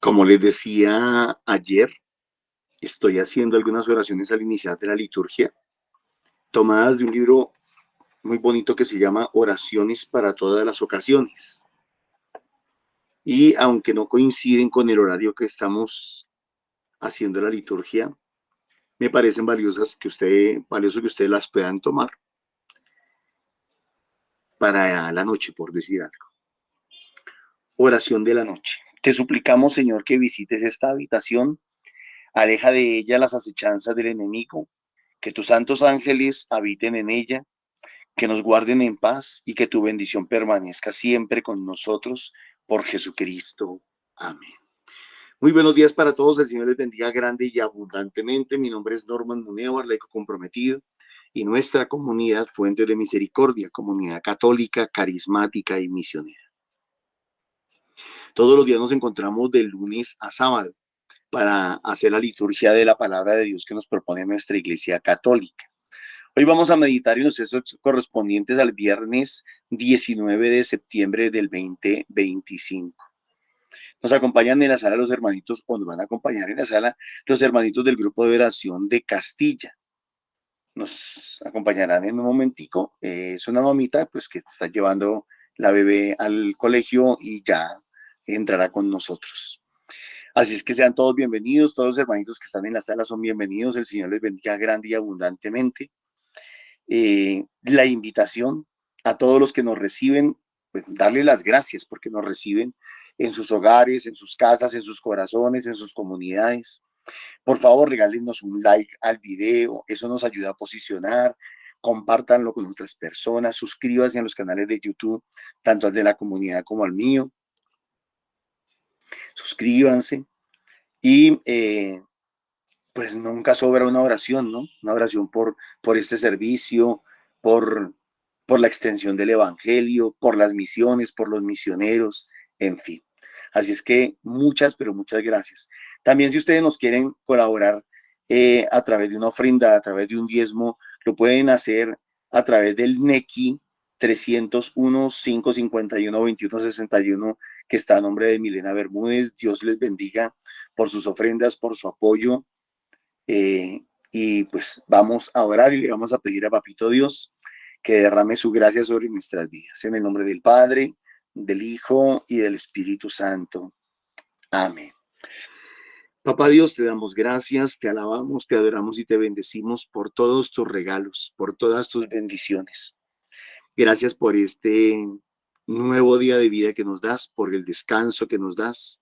Como les decía ayer, estoy haciendo algunas oraciones al iniciar de la liturgia, tomadas de un libro muy bonito que se llama Oraciones para todas las ocasiones. Y aunque no coinciden con el horario que estamos haciendo la liturgia, me parecen valioso que ustedes las puedan tomar para la noche, por decir algo. Oración de la noche. Te suplicamos, Señor, que visites esta habitación, aleja de ella las acechanzas del enemigo, que tus santos ángeles habiten en ella, que nos guarden en paz y que tu bendición permanezca siempre con nosotros por Jesucristo. Amén. Muy buenos días para todos. El Señor les bendiga grande y abundantemente. Mi nombre es Norman Munevar, laico comprometido, y nuestra comunidad Fuente de Misericordia, comunidad católica, carismática y misionera. Todos los días nos encontramos de lunes a sábado para hacer la liturgia de la palabra de Dios que nos propone nuestra Iglesia Católica. Hoy vamos a meditar en los textos correspondientes al viernes 19 de septiembre del 2025. Nos acompañan en la sala los hermanitos, o nos van a acompañar en la sala los hermanitos del grupo de oración de Castilla. Nos acompañarán en un momentico. Es una mamita pues que está llevando la bebé al colegio y ya entrará con nosotros. Así es que sean todos bienvenidos, todos los hermanitos que están en la sala son bienvenidos. El Señor les bendiga grande y abundantemente. La invitación a todos los que nos reciben, pues darle las gracias porque nos reciben en sus hogares, en sus casas, en sus corazones, en sus comunidades. Por favor, regálenos un like al video, eso nos ayuda a posicionar. Compártanlo con otras personas, suscríbanse a los canales de YouTube, tanto al de la comunidad como al mío. Suscríbanse y pues nunca sobra una oración, ¿no? Una oración por este servicio, por, por la extensión del evangelio, por las misiones, por los misioneros, en fin. Así es que muchas, pero muchas gracias. También si ustedes nos quieren colaborar a través de una ofrenda, a través de un diezmo, lo pueden hacer a través del NECI 301-551-2161, que está a nombre de Milena Bermúdez. Dios les bendiga por sus ofrendas, por su apoyo. Y pues vamos a orar y le vamos a pedir a Papito Dios que derrame su gracia sobre nuestras vidas. En el nombre del Padre, del Hijo y del Espíritu Santo. Amén. Papá Dios, te damos gracias, te alabamos, te adoramos y te bendecimos por todos tus regalos, por todas tus bendiciones. Gracias por este nuevo día de vida que nos das, por el descanso que nos das.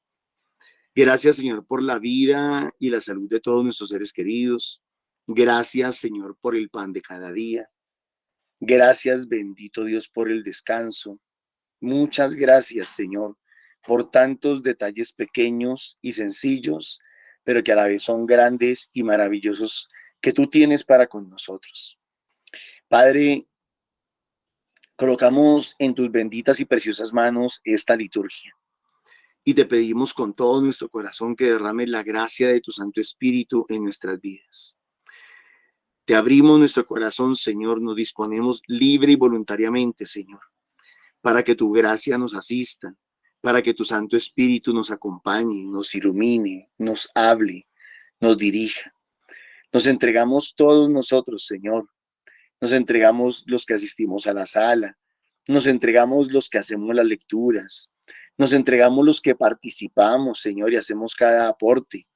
Gracias, Señor, por la vida y la salud de todos nuestros seres queridos. Gracias, Señor, por el pan de cada día. Gracias, bendito Dios, por el descanso. Muchas gracias, Señor, por tantos detalles pequeños y sencillos, pero que a la vez son grandes y maravillosos que tú tienes para con nosotros. Padre, colocamos en tus benditas y preciosas manos esta liturgia. Y te pedimos con todo nuestro corazón que derrame la gracia de tu Santo Espíritu en nuestras vidas. Te abrimos nuestro corazón, Señor, nos disponemos libre y voluntariamente, Señor, para que tu gracia nos asista, para que tu Santo Espíritu nos acompañe, nos ilumine, nos hable, nos dirija. Nos entregamos todos nosotros, Señor. Nos entregamos los que asistimos a la sala, nos entregamos los que hacemos las lecturas, nos entregamos los que participamos, Señor, y hacemos cada aporte.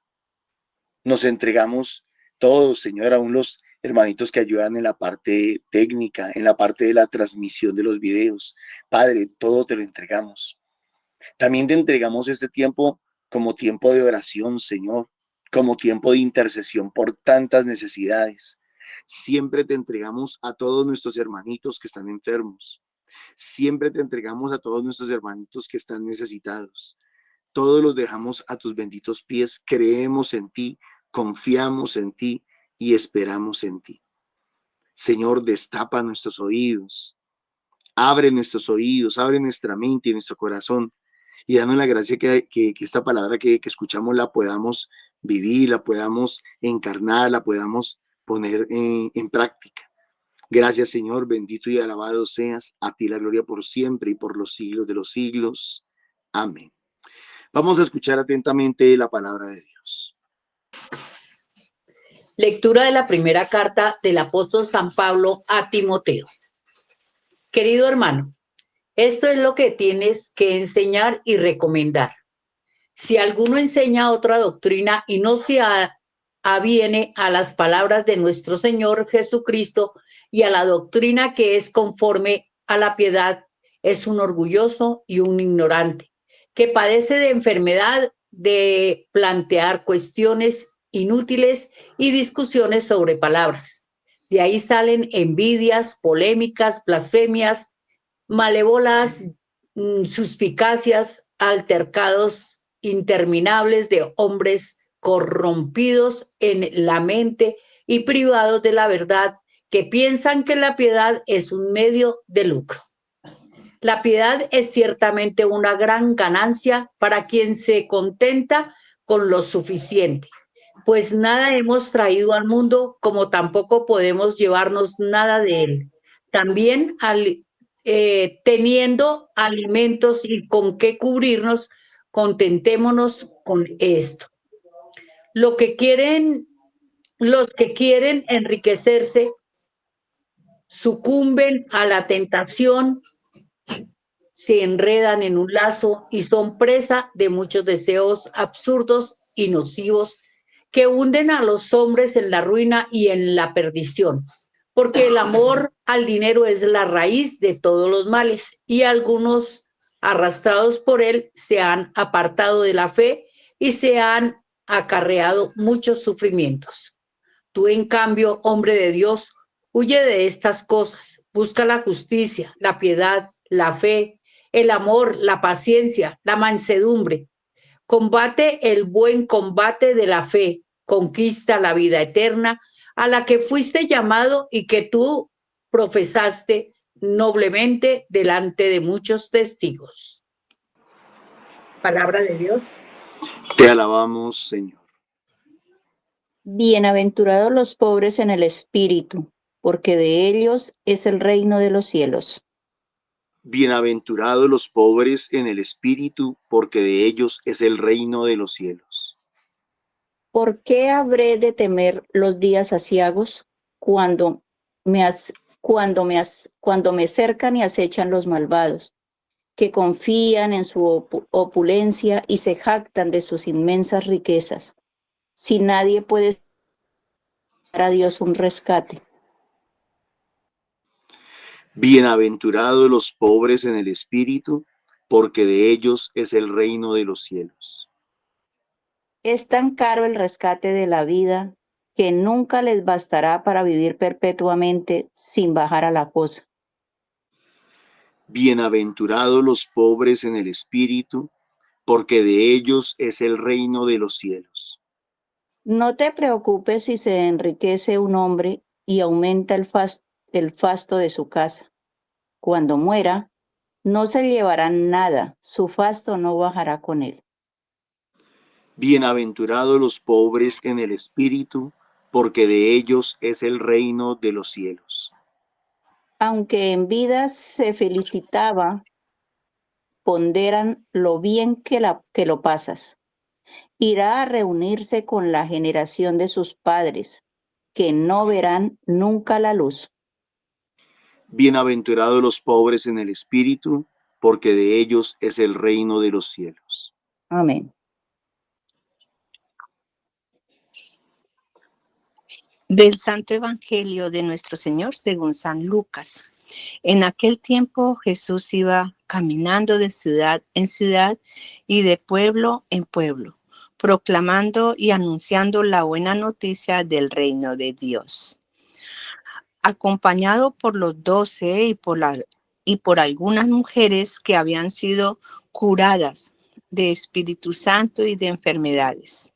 Nos entregamos todos, Señor, aún los hermanitos que ayudan en la parte técnica, en la parte de la transmisión de los videos. Padre, todo te lo entregamos. También te entregamos este tiempo como tiempo de oración, Señor, como tiempo de intercesión por tantas necesidades. Siempre te entregamos a todos nuestros hermanitos que están enfermos. Siempre te entregamos a todos nuestros hermanitos que están necesitados. Todos los dejamos a tus benditos pies. Creemos en ti, confiamos en ti y esperamos en ti. Señor, destapa nuestros oídos. Abre nuestros oídos, abre nuestra mente y nuestro corazón. Y danos la gracia que esta palabra que escuchamos la podamos vivir, la podamos encarnar, la podamos poner en práctica. Gracias, Señor, bendito y alabado seas, a ti la gloria por siempre y por los siglos de los siglos. Amén. Vamos a escuchar atentamente la palabra de Dios. Lectura de la primera carta del apóstol San Pablo a Timoteo. Querido hermano, esto es lo que tienes que enseñar y recomendar. Si alguno enseña otra doctrina y no se aviene a las palabras de nuestro Señor Jesucristo y a la doctrina que es conforme a la piedad, es un orgulloso y un ignorante, que padece de enfermedad de plantear cuestiones inútiles y discusiones sobre palabras. De ahí salen envidias, polémicas, blasfemias, malévolas, suspicacias, altercados interminables de hombres corrompidos en la mente y privados de la verdad, que piensan que la piedad es un medio de lucro. La piedad es ciertamente una gran ganancia para quien se contenta con lo suficiente, pues nada hemos traído al mundo, como tampoco podemos llevarnos nada de él. También teniendo alimentos y con qué cubrirnos, contentémonos con esto. Los que quieren enriquecerse sucumben a la tentación, se enredan en un lazo y son presa de muchos deseos absurdos y nocivos que hunden a los hombres en la ruina y en la perdición. Porque el amor al dinero es la raíz de todos los males y algunos, arrastrados por él, se han apartado de la fe y se han acarreado muchos sufrimientos. Tú, en cambio, hombre de Dios, huye de estas cosas, busca la justicia, la piedad, la fe, el amor, la paciencia, la mansedumbre. Combate el buen combate de la fe, conquista la vida eterna a la que fuiste llamado y que tú profesaste noblemente delante de muchos testigos. Palabra de Dios. Te alabamos, Señor. Bienaventurados los pobres en el espíritu, porque de ellos es el reino de los cielos. Bienaventurados los pobres en el espíritu, porque de ellos es el reino de los cielos. ¿Por qué habré de temer los días aciagos cuando me cercan y acechan los malvados, que confían en su opulencia y se jactan de sus inmensas riquezas, si nadie puede dar a Dios un rescate? Bienaventurados los pobres en el espíritu, porque de ellos es el reino de los cielos. Es tan caro el rescate de la vida que nunca les bastará para vivir perpetuamente sin bajar a la fosa. Bienaventurados los pobres en el espíritu, porque de ellos es el reino de los cielos. No te preocupes si se enriquece un hombre y aumenta el fasto de su casa. Cuando muera, no se llevará nada, su fasto no bajará con él. Bienaventurados los pobres en el espíritu, porque de ellos es el reino de los cielos. Aunque en vida se felicitaba, ponderan lo bien que lo pasas. Irá a reunirse con la generación de sus padres, que no verán nunca la luz. Bienaventurados los pobres en el espíritu, porque de ellos es el reino de los cielos. Amén. Del Santo Evangelio de nuestro Señor según San Lucas. En aquel tiempo Jesús iba caminando de ciudad en ciudad y de pueblo en pueblo, proclamando y anunciando la buena noticia del reino de Dios. Acompañado por los 12 y por algunas mujeres que habían sido curadas de Espíritu Santo y de enfermedades,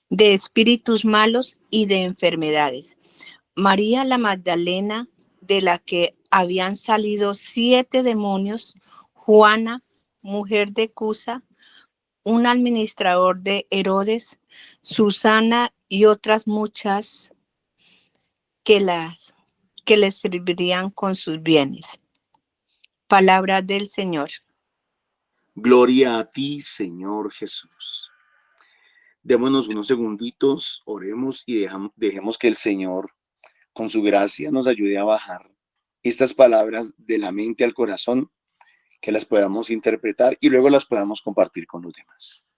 de espíritus malos y de enfermedades. María la Magdalena, de la que habían salido 7 demonios, Juana, mujer de Cusa, un administrador de Herodes, Susana y otras muchas que les servirían con sus bienes. Palabra del Señor. Gloria a ti, Señor Jesús. Démonos unos segunditos, oremos y dejemos que el Señor, con su gracia, nos ayude a bajar estas palabras de la mente al corazón, que las podamos interpretar y luego las podamos compartir con los demás.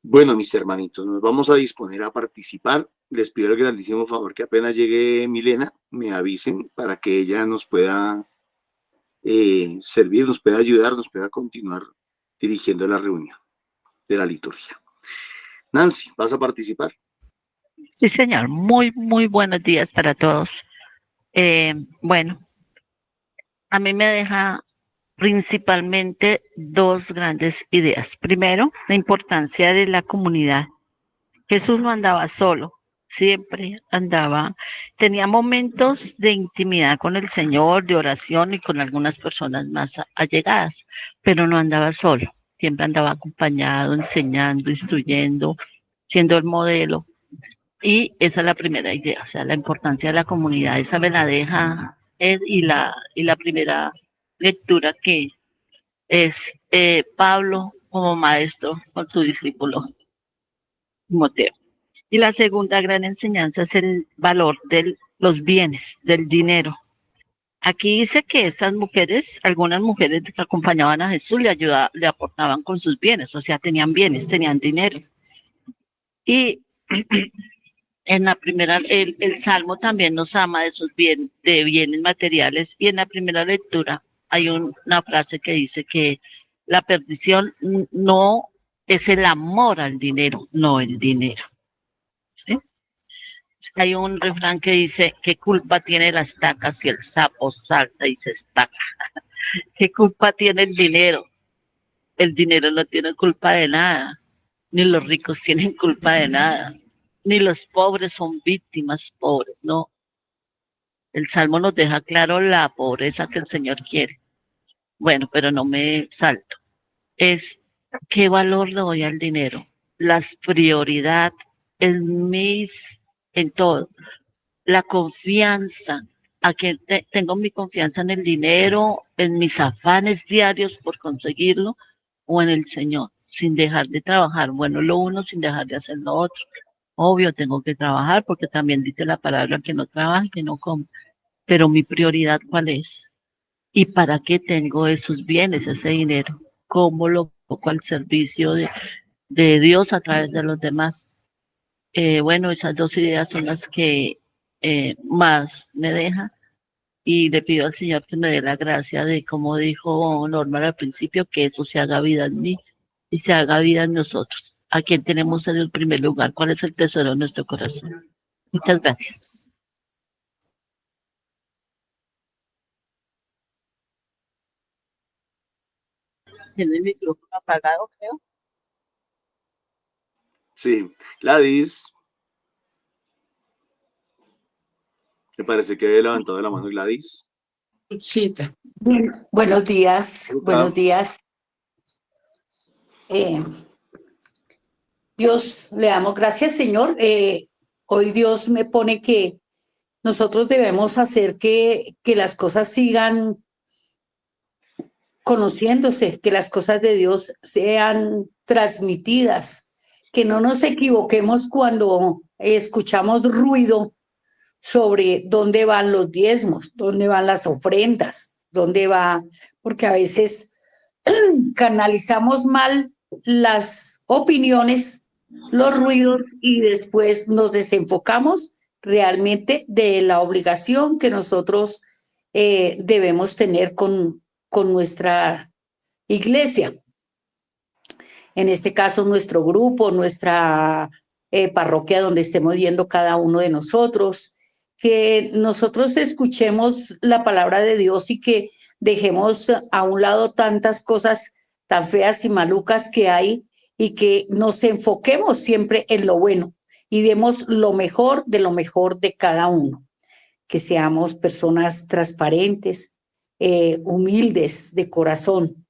Bueno, mis hermanitos, nos vamos a disponer a participar. Les pido el grandísimo favor que apenas llegue Milena, me avisen para que ella nos pueda servir, nos pueda ayudar, nos pueda continuar dirigiendo la reunión de la liturgia. Nancy, ¿vas a participar? Sí, señor. Muy buenos días para todos. Bueno, a mí me deja principalmente dos grandes ideas. Primero, la importancia de la comunidad. Jesús no andaba solo, siempre andaba, tenía momentos de intimidad con el Señor, de oración y con algunas personas más allegadas, pero no andaba solo, siempre andaba acompañado, enseñando, instruyendo, siendo el modelo. Y esa es la primera idea, o sea, la importancia de la comunidad, esa me la deja Ed, y la primera lectura que es Pablo como maestro con su discípulo Timoteo. Y la segunda gran enseñanza es el valor de los bienes, del dinero. Aquí dice que estas mujeres, algunas mujeres que acompañaban a Jesús le aportaban con sus bienes, o sea, tenían bienes, tenían dinero. Y en la primera, el Salmo también nos ama de sus bienes, de bienes materiales, y en la primera lectura hay una frase que dice que la perdición no es el amor al dinero, no el dinero. ¿Sí? Hay un refrán que dice, ¿qué culpa tiene la estaca si el sapo salta y se estaca? ¿Qué culpa tiene el dinero? El dinero no tiene culpa de nada, ni los ricos tienen culpa de nada, ni los pobres son víctimas pobres, no. El Salmo nos deja claro la pobreza que el Señor quiere. Bueno, pero no me salto. Es qué valor le doy al dinero, las prioridades en todo, la confianza, a que tengo mi confianza en el dinero, en mis afanes diarios por conseguirlo, o en el Señor, sin dejar de trabajar. Bueno, lo uno sin dejar de hacer lo otro. Obvio, tengo que trabajar porque también dice la palabra que no trabaja, que no come. Pero mi prioridad, ¿cuál es? ¿Y para qué tengo esos bienes, ese dinero? ¿Cómo lo pongo al servicio de Dios a través de los demás? Bueno, esas dos ideas son las que más me deja, y le pido al Señor que me dé la gracia de, como dijo Norma al principio, que eso se haga vida en mí y se haga vida en nosotros. ¿A quién tenemos en el primer lugar? ¿Cuál es el tesoro de nuestro corazón? Muchas gracias. Tiene el micrófono apagado, creo. Sí, Gladys. Me parece que he levantado la mano Gladys. Sí. Buenos días, buenos días. Dios, le damos gracias, Señor. Hoy Dios me pone que nosotros debemos hacer que las cosas sigan conociéndose, que las cosas de Dios sean transmitidas, que no nos equivoquemos cuando escuchamos ruido sobre dónde van los diezmos, dónde van las ofrendas, dónde va, porque a veces canalizamos mal las opiniones, los ruidos y después nos desenfocamos realmente de la obligación que nosotros debemos tener con nuestra iglesia. En este caso, nuestro grupo, nuestra parroquia donde estemos yendo cada uno de nosotros, que nosotros escuchemos la palabra de Dios y que dejemos a un lado tantas cosas tan feas y malucas que hay y que nos enfoquemos siempre en lo bueno y demos lo mejor de cada uno. Que seamos personas transparentes, humildes de corazón,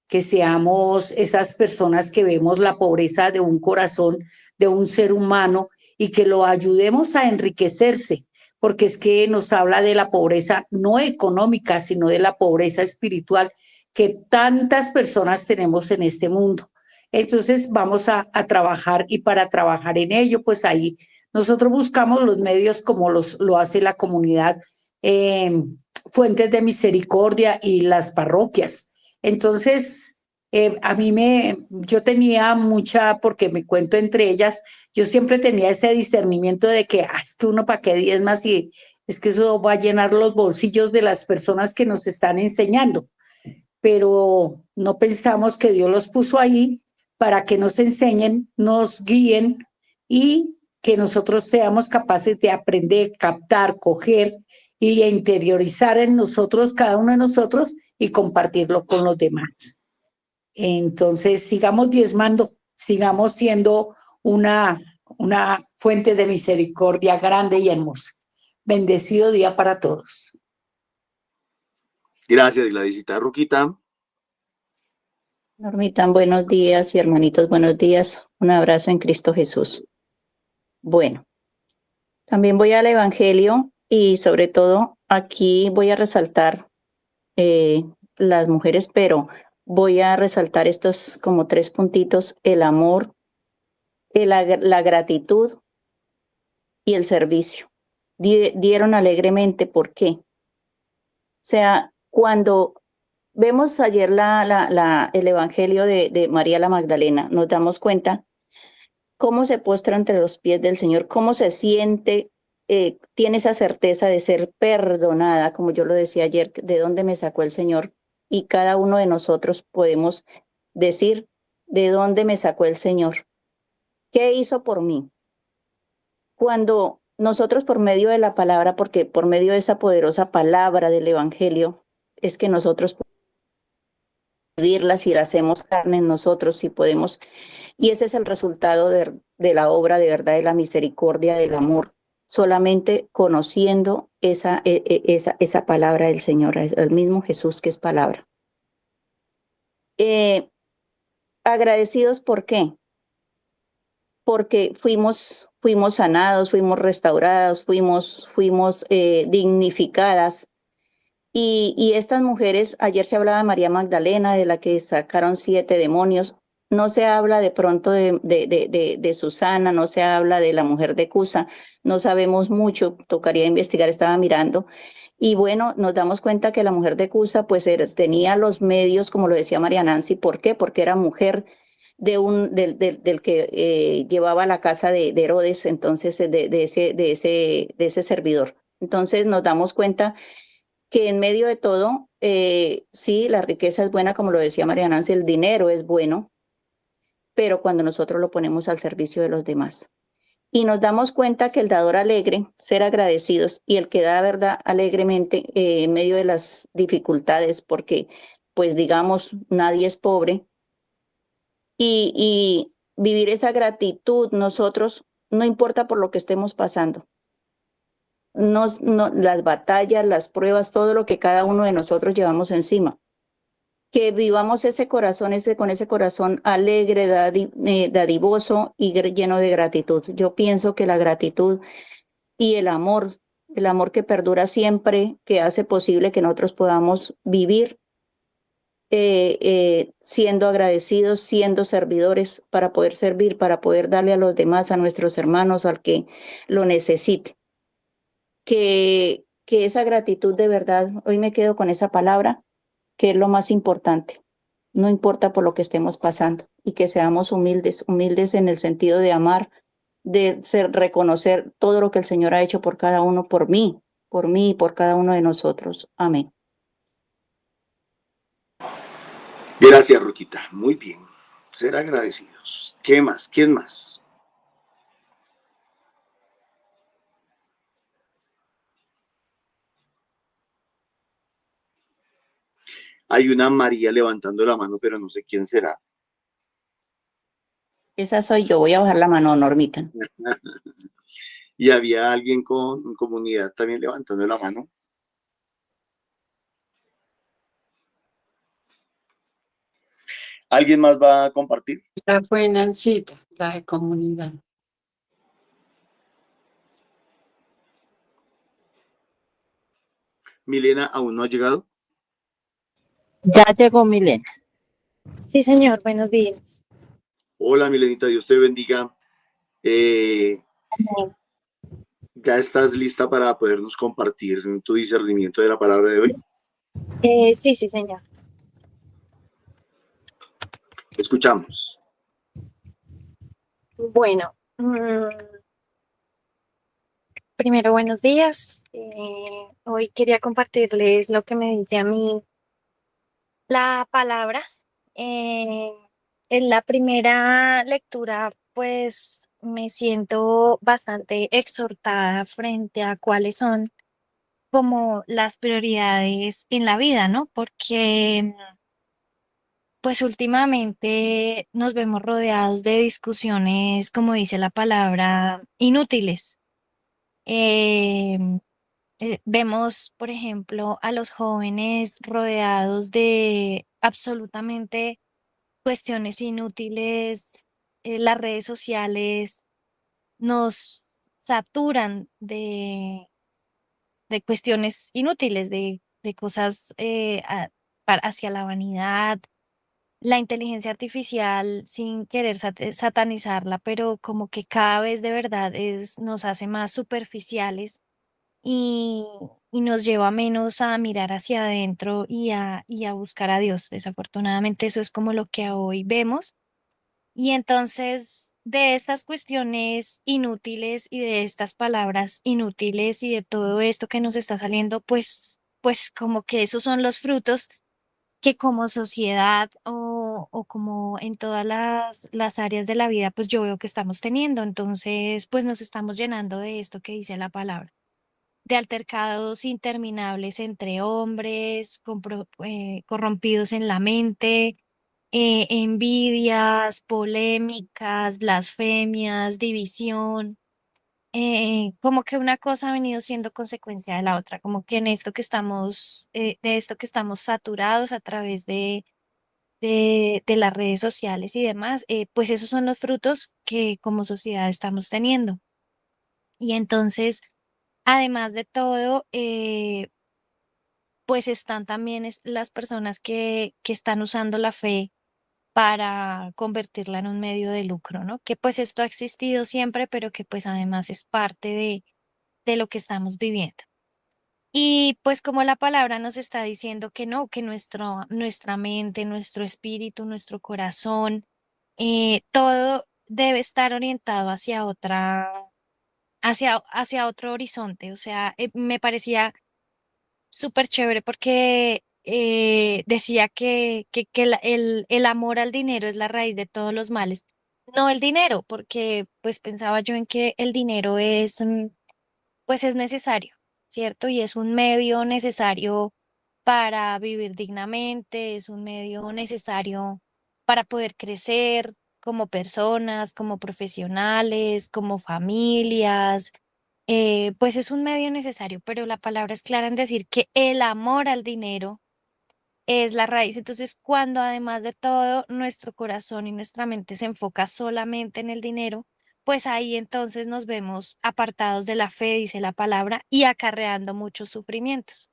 que seamos esas personas que vemos la pobreza de un corazón, de un ser humano y que lo ayudemos a enriquecerse, porque es que nos habla de la pobreza no económica, sino de la pobreza espiritual que tantas personas tenemos en este mundo. Entonces vamos a trabajar y para trabajar en ello, pues ahí nosotros buscamos los medios como lo hace la comunidad Fuentes de Misericordia y las parroquias. Entonces, yo tenía mucha, porque me cuento entre ellas, yo siempre tenía ese discernimiento de que es que uno para qué diezma si es que eso va a llenar los bolsillos de las personas que nos están enseñando, pero no pensamos que Dios los puso ahí para que nos enseñen, nos guíen y que nosotros seamos capaces de aprender, captar, coger y interiorizar en nosotros, cada uno de nosotros, y compartirlo con los demás. Entonces, sigamos diezmando, sigamos siendo una fuente de misericordia grande y hermosa. Bendecido día para todos. Gracias, Gladysita. Ruquita. Normita, buenos días y hermanitos, buenos días. Un abrazo en Cristo Jesús. Bueno, también voy al Evangelio y sobre todo aquí voy a resaltar las mujeres, pero voy a resaltar estos como 3 puntitos: el amor, la gratitud y el servicio. Dieron alegremente, ¿por qué? O sea, cuando vemos ayer el Evangelio de María la Magdalena, nos damos cuenta cómo se postra entre los pies del Señor, cómo se siente, tiene esa certeza de ser perdonada, como yo lo decía ayer, de dónde me sacó el Señor. Y cada uno de nosotros podemos decir, ¿de dónde me sacó el Señor? ¿Qué hizo por mí? Cuando nosotros por medio de la palabra, porque por medio de esa poderosa palabra del Evangelio, es que nosotros podemos vivirla, si la hacemos carne en nosotros, si podemos, y ese es el resultado de la obra de verdad, de la misericordia, del amor, solamente conociendo esa palabra del Señor, el mismo Jesús que es palabra. Agradecidos, ¿por qué? Porque fuimos sanados, fuimos restaurados, fuimos dignificadas. Y estas mujeres, ayer se hablaba de María Magdalena, de la que sacaron 7 demonios. No se habla de pronto de Susana, no se habla de la mujer de Cusa, no sabemos mucho, tocaría investigar, estaba mirando. Y bueno, nos damos cuenta que la mujer de Cusa pues tenía los medios, como lo decía María Nancy. ¿Por qué? Porque era mujer del que llevaba la casa de Herodes, entonces de ese servidor. Entonces nos damos cuenta que en medio de todo, sí, la riqueza es buena, como lo decía María Nancy, el dinero es bueno, pero cuando nosotros lo ponemos al servicio de los demás. Y nos damos cuenta que el dador alegre, ser agradecidos, y el que da verdad alegremente en medio de las dificultades, porque pues digamos, nadie es pobre, y vivir esa gratitud nosotros, no importa por lo que estemos pasando. Las batallas, las pruebas, todo lo que cada uno de nosotros llevamos encima. Que vivamos ese corazón, con ese corazón alegre, dadivoso y lleno de gratitud. Yo pienso que la gratitud y el amor que perdura siempre, que hace posible que nosotros podamos vivir siendo agradecidos, siendo servidores, para poder servir, para poder darle a los demás, a nuestros hermanos, al que lo necesite. que esa gratitud de verdad, hoy me quedo con esa palabra, que es lo más importante. No importa por lo que estemos pasando y que seamos humildes, humildes en el sentido de amar, de reconocer todo lo que el Señor ha hecho por cada uno, por mí y por cada uno de nosotros. Amén. Gracias, Roquita. Muy bien. Ser agradecidos. ¿Qué más? ¿Quién más? Hay una María levantando la mano, pero no sé quién será. Esa soy yo. Voy a bajar la mano, Normita. Y había alguien con comunidad también levantando la mano. ¿Alguien más va a compartir? Esta fue Nancita, la de comunidad. Milena, ¿aún no ha llegado? Ya llegó Milena. Sí, señor, buenos días. Hola, Milenita, Dios te bendiga. ¿Ya estás lista para podernos compartir tu discernimiento de la palabra de hoy? Sí, sí, señor. Escuchamos. Bueno, primero, buenos días. Hoy quería compartirles lo que me dice a mí la palabra. En la primera lectura, pues me siento bastante exhortada frente a cuáles son como las prioridades en la vida, ¿no? Porque pues últimamente nos vemos rodeados de discusiones, como dice la palabra, inútiles. Em, Vemos, por ejemplo, a los jóvenes rodeados de absolutamente cuestiones inútiles. Las redes sociales nos saturan de cuestiones inútiles, de cosas hacia la vanidad, la inteligencia artificial, sin querer satanizarla, pero como que cada vez de verdad nos hace más superficiales y, y nos lleva menos a mirar hacia adentro y a buscar a Dios. Desafortunadamente eso es como lo que hoy vemos. Y entonces, de estas cuestiones inútiles y de estas palabras inútiles y de todo esto que nos está saliendo, pues como que esos son los frutos que como sociedad o como en todas las áreas de la vida, pues yo veo que estamos teniendo. Entonces, pues nos estamos llenando de esto que dice la palabra, de altercados interminables entre hombres, corrompidos en la mente, envidias, polémicas, blasfemias, división. Como que una cosa ha venido siendo consecuencia de la otra, como que en esto que estamos, de esto que estamos saturados a través de las redes sociales y demás, pues esos son los frutos que como sociedad estamos teniendo. Y entonces, además de todo, pues están también las personas que están usando la fe para convertirla en un medio de lucro, ¿no? Que pues esto ha existido siempre, pero que pues además es parte de lo que estamos viviendo. Y pues como la palabra nos está diciendo que no, que nuestra mente, nuestro espíritu, nuestro corazón, todo debe estar orientado hacia otro horizonte. O sea, me parecía súper chévere porque decía que el amor al dinero es la raíz de todos los males. No el dinero, porque pues pensaba yo en que el dinero es, pues es necesario, ¿cierto? Y es un medio necesario para vivir dignamente, es un medio necesario para poder crecer como personas, como profesionales, como familias. Pues es un medio necesario, pero la palabra es clara en decir que el amor al dinero es la raíz. Entonces, cuando además de todo nuestro corazón y nuestra mente se enfoca solamente en el dinero, pues ahí entonces nos vemos apartados de la fe, dice la palabra, y acarreando muchos sufrimientos.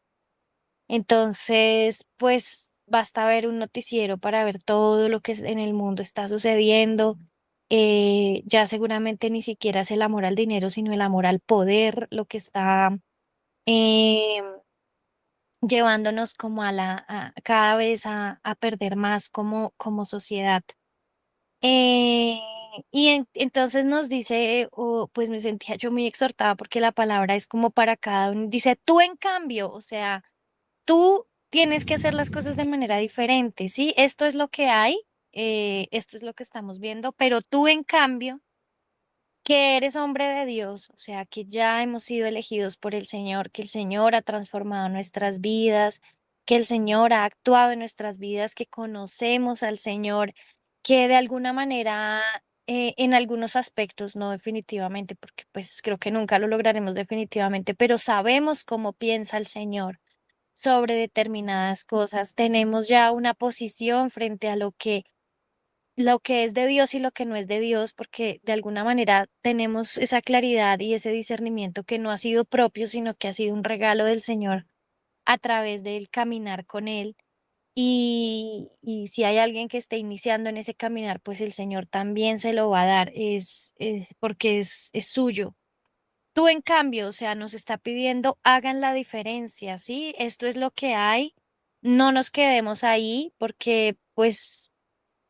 Entonces, pues basta ver un noticiero para ver todo lo que en el mundo está sucediendo. Ya seguramente ni siquiera es el amor al dinero, sino el amor al poder, lo que está em, llevándonos como cada vez a perder más como sociedad. Eh, entonces nos dice, pues me sentía yo muy exhortada porque la palabra es como para cada uno. Dice, tú en cambio, o sea, tú tienes que hacer las cosas de manera diferente, ¿sí? Esto es lo que hay, esto es lo que estamos viendo, pero tú en cambio, que eres hombre de Dios, o sea, que ya hemos sido elegidos por el Señor, que el Señor ha transformado nuestras vidas, que el Señor ha actuado en nuestras vidas, que conocemos al Señor, que de alguna manera, en algunos aspectos, no definitivamente, porque pues creo que nunca lo lograremos definitivamente, pero sabemos cómo piensa el Señor sobre determinadas cosas, tenemos ya una posición frente a lo que es de Dios y lo que no es de Dios, porque de alguna manera tenemos esa claridad y ese discernimiento que no ha sido propio, sino que ha sido un regalo del Señor a través del caminar con Él. Y si hay alguien que esté iniciando en ese caminar, pues el Señor también se lo va a dar, porque es suyo. Tú, en cambio, o sea, nos está pidiendo, hagan la diferencia, ¿sí? Esto es lo que hay, no nos quedemos ahí, porque pues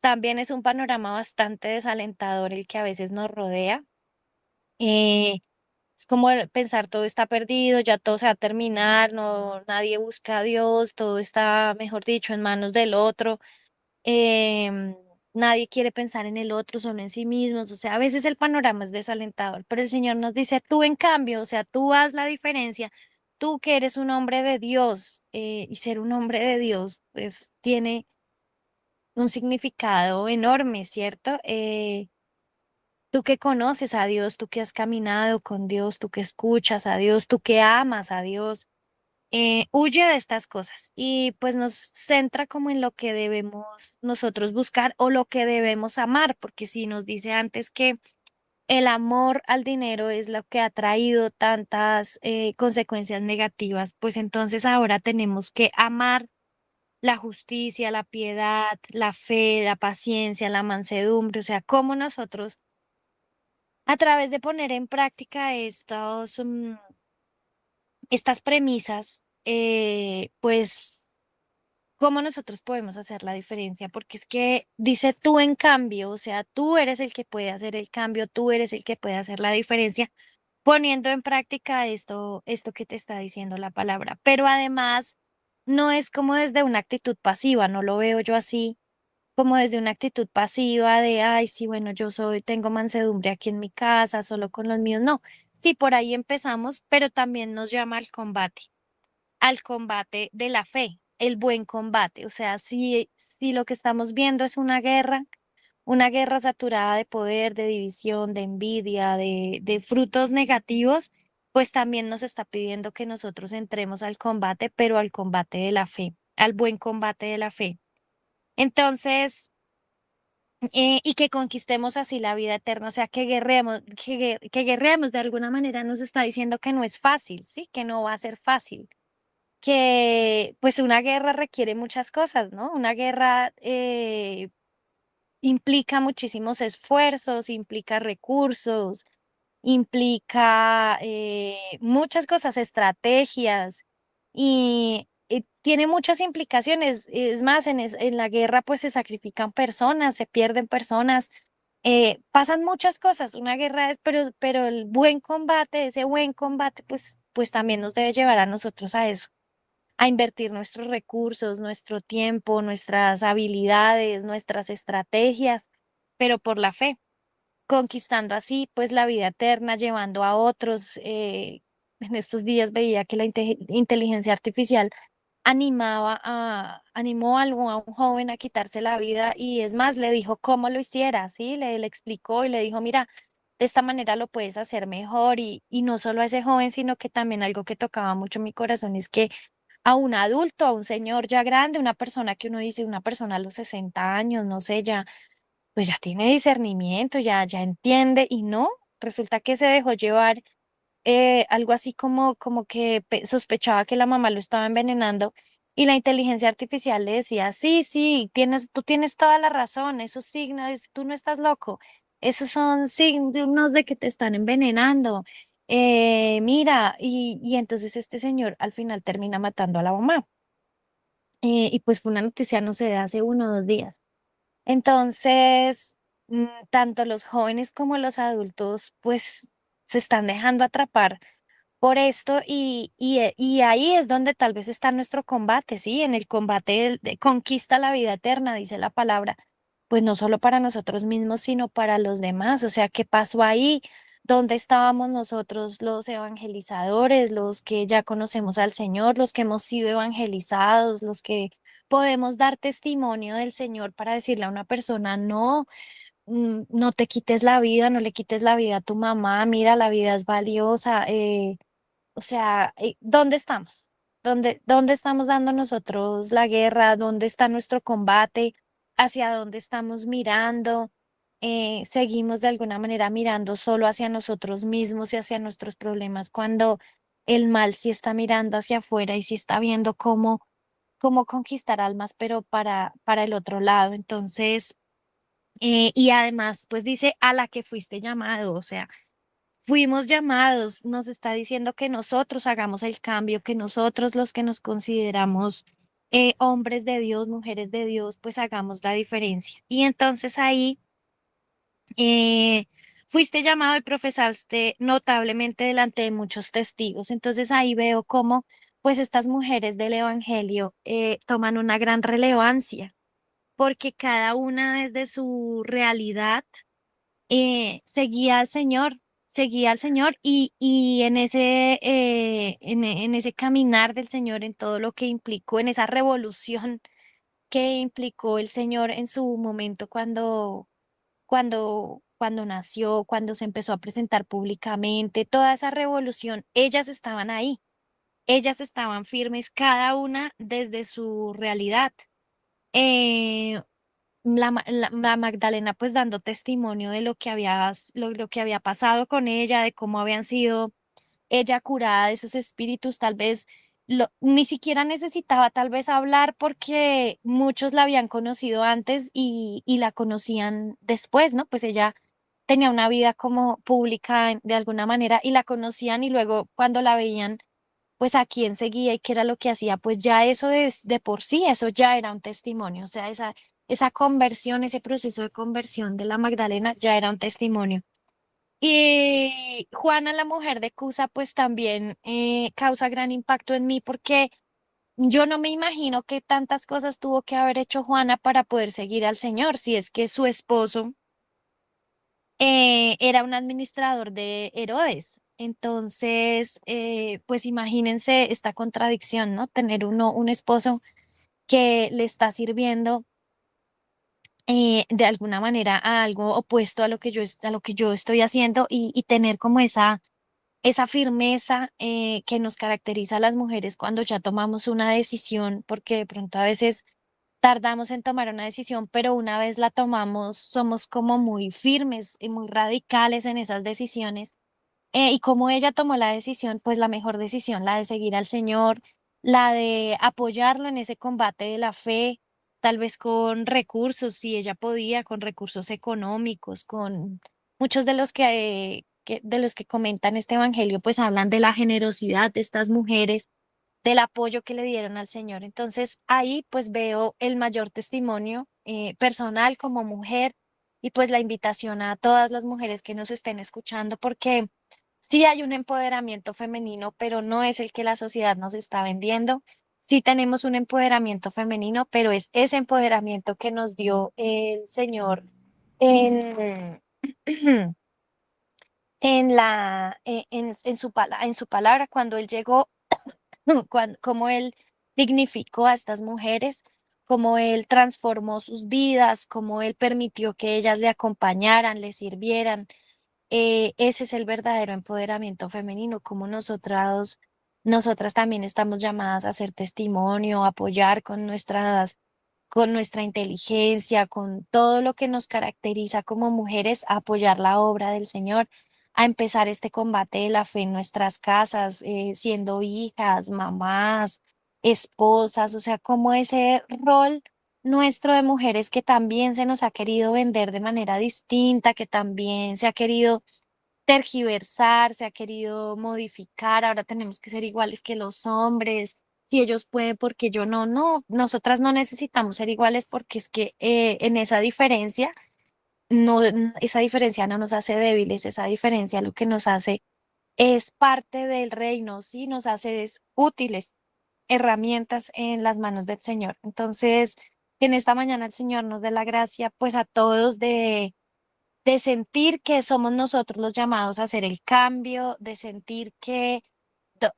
también es un panorama bastante desalentador el que a veces nos rodea. Eh, es como pensar todo está perdido, ya todo se va a terminar, no, nadie busca a Dios, todo está, mejor dicho, en manos del otro. em, Nadie quiere pensar en el otro, solo en sí mismos. O sea, a veces el panorama es desalentador, pero el Señor nos dice, tú en cambio, o sea, tú haz la diferencia. Tú que eres un hombre de Dios, y ser un hombre de Dios, pues tiene un significado enorme, ¿cierto? Tú que conoces a Dios, tú que has caminado con Dios, tú que escuchas a Dios, tú que amas a Dios, huye de estas cosas y pues nos centra como en lo que debemos nosotros buscar o lo que debemos amar, porque si nos dice antes que el amor al dinero es lo que ha traído tantas consecuencias negativas, pues entonces ahora tenemos que amar la justicia, la piedad, la fe, la paciencia, la mansedumbre, o sea, cómo nosotros a través de poner en práctica estas premisas, pues cómo nosotros podemos hacer la diferencia, porque es que dice tú en cambio, o sea, tú eres el que puede hacer el cambio, tú eres el que puede hacer la diferencia, poniendo en práctica esto que te está diciendo la palabra. Pero además, no es como desde una actitud pasiva, no lo veo yo así, como desde una actitud pasiva de, ay, sí, bueno, tengo mansedumbre aquí en mi casa, solo con los míos. No, sí, por ahí empezamos, pero también nos llama al combate de la fe, el buen combate. O sea, si lo que estamos viendo es una guerra saturada de poder, de división, de envidia, de frutos negativos, pues también nos está pidiendo que nosotros entremos al combate, pero al combate de la fe, al buen combate de la fe. Entonces, y que conquistemos así la vida eterna, o sea, que guerreemos, que guerreemos de alguna manera nos está diciendo que no es fácil, ¿sí? Que no va a ser fácil, que pues una guerra requiere muchas cosas, ¿no? Una guerra implica muchísimos esfuerzos, implica recursos, implica muchas cosas, estrategias y tiene muchas implicaciones. Es más, en la guerra pues se sacrifican personas, se pierden personas, pasan muchas cosas. Una guerra es, pero el buen combate, ese buen combate pues también nos debe llevar a nosotros a eso, a invertir nuestros recursos, nuestro tiempo, nuestras habilidades, nuestras estrategias, pero por la fe, conquistando así pues la vida eterna, llevando a otros. En estos días veía que la inteligencia artificial animó a un joven a quitarse la vida y es más, le dijo cómo lo hiciera, ¿sí? Le explicó y le dijo, mira, de esta manera lo puedes hacer mejor y no solo a ese joven, sino que también algo que tocaba mucho mi corazón es que a un adulto, a un señor ya grande, una persona que uno dice, una persona a los 60 años, no sé, ya, pues ya tiene discernimiento, ya entiende y no, resulta que se dejó llevar, algo así como que sospechaba que la mamá lo estaba envenenando y la inteligencia artificial le decía, sí, sí, tú tienes toda la razón, esos signos, tú no estás loco, esos son signos de que te están envenenando. Mira, y entonces este señor al final termina matando a la mamá. Y pues fue una noticia, no sé, de hace 1 o 2 días. Entonces, tanto los jóvenes como los adultos, pues se están dejando atrapar por esto y ahí es donde tal vez está nuestro combate, ¿sí? En el combate de conquista la vida eterna, dice la palabra, pues no solo para nosotros mismos, sino para los demás. O sea, ¿qué pasó ahí? ¿Dónde estábamos nosotros los evangelizadores, los que ya conocemos al Señor, los que hemos sido evangelizados, los que podemos dar testimonio del Señor para decirle a una persona, no, no te quites la vida, no le quites la vida a tu mamá, mira, la vida es valiosa? O sea, ¿dónde estamos? ¿Dónde estamos dando nosotros la guerra? ¿Dónde está nuestro combate? ¿Hacia dónde estamos mirando? Seguimos de alguna manera mirando solo hacia nosotros mismos y hacia nuestros problemas cuando el mal sí está mirando hacia afuera y sí está viendo cómo conquistar almas, pero para el otro lado. Entonces, y además, pues dice a la que fuiste llamado, o sea, fuimos llamados, nos está diciendo que nosotros hagamos el cambio, que nosotros los que nos consideramos hombres de Dios, mujeres de Dios, pues hagamos la diferencia. Y entonces ahí eh, fuiste llamado y profesaste notablemente delante de muchos testigos. Entonces ahí veo cómo pues estas mujeres del Evangelio toman una gran relevancia, porque cada una desde su realidad seguía al Señor y en en ese caminar del Señor, en todo lo que implicó, en esa revolución que implicó el Señor en su momento cuando nació, cuando se empezó a presentar públicamente, toda esa revolución, ellas estaban ahí, ellas estaban firmes, cada una desde su realidad. Eh, la Magdalena pues dando testimonio de lo que había pasado con ella, de cómo habían sido ella curada de esos espíritus, tal vez ni siquiera necesitaba tal vez hablar porque muchos la habían conocido antes y la conocían después, ¿no? Pues ella tenía una vida como pública de alguna manera y la conocían y luego cuando la veían pues a quién seguía y qué era lo que hacía, pues ya eso de por sí, eso ya era un testimonio, o sea, esa conversión, ese proceso de conversión de la Magdalena ya era un testimonio. Y Juana, la mujer de Cusa, pues también causa gran impacto en mí porque yo no me imagino qué tantas cosas tuvo que haber hecho Juana para poder seguir al Señor, si es que su esposo era un administrador de Herodes. Entonces, pues imagínense esta contradicción, ¿no? Tener un esposo que le está sirviendo de alguna manera a algo opuesto a lo que a lo que yo estoy haciendo y tener como esa firmeza que nos caracteriza a las mujeres cuando ya tomamos una decisión, porque de pronto a veces tardamos en tomar una decisión, pero una vez la tomamos, somos como muy firmes y muy radicales en esas decisiones. Y como ella tomó la decisión, pues la mejor decisión, la de seguir al Señor, la de apoyarlo en ese combate de la fe, tal vez con recursos, si ella podía, con recursos económicos, con muchos de los de los que comentan este evangelio, pues hablan de la generosidad de estas mujeres, del apoyo que le dieron al Señor. Entonces ahí pues veo el mayor testimonio personal como mujer y pues la invitación a todas las mujeres que nos estén escuchando, porque sí hay un empoderamiento femenino, pero no es el que la sociedad nos está vendiendo. Sí tenemos un empoderamiento femenino, pero es ese empoderamiento que nos dio el Señor en, en su palabra cuando Él llegó, cómo Él dignificó a estas mujeres, cómo Él transformó sus vidas, cómo Él permitió que ellas le acompañaran, le sirvieran. Ese es el verdadero empoderamiento femenino, como nosotras también estamos llamadas a hacer testimonio, a apoyar con nuestra inteligencia, con todo lo que nos caracteriza como mujeres, a apoyar la obra del Señor, a empezar este combate de la fe en nuestras casas, siendo hijas, mamás, esposas, o sea, como ese rol nuestro de mujeres que también se nos ha querido vender de manera distinta, que también se ha querido tergiversar, se ha querido modificar, ahora tenemos que ser iguales que los hombres, si ellos pueden, porque yo no, no, nosotras no necesitamos ser iguales porque es que en esa diferencia, no, esa diferencia no nos hace débiles, esa diferencia lo que nos hace es parte del reino, sí, nos hace útiles, herramientas en las manos del Señor. Entonces, que en esta mañana el Señor nos dé la gracia, pues a todos de sentir que somos nosotros los llamados a hacer el cambio, de sentir que,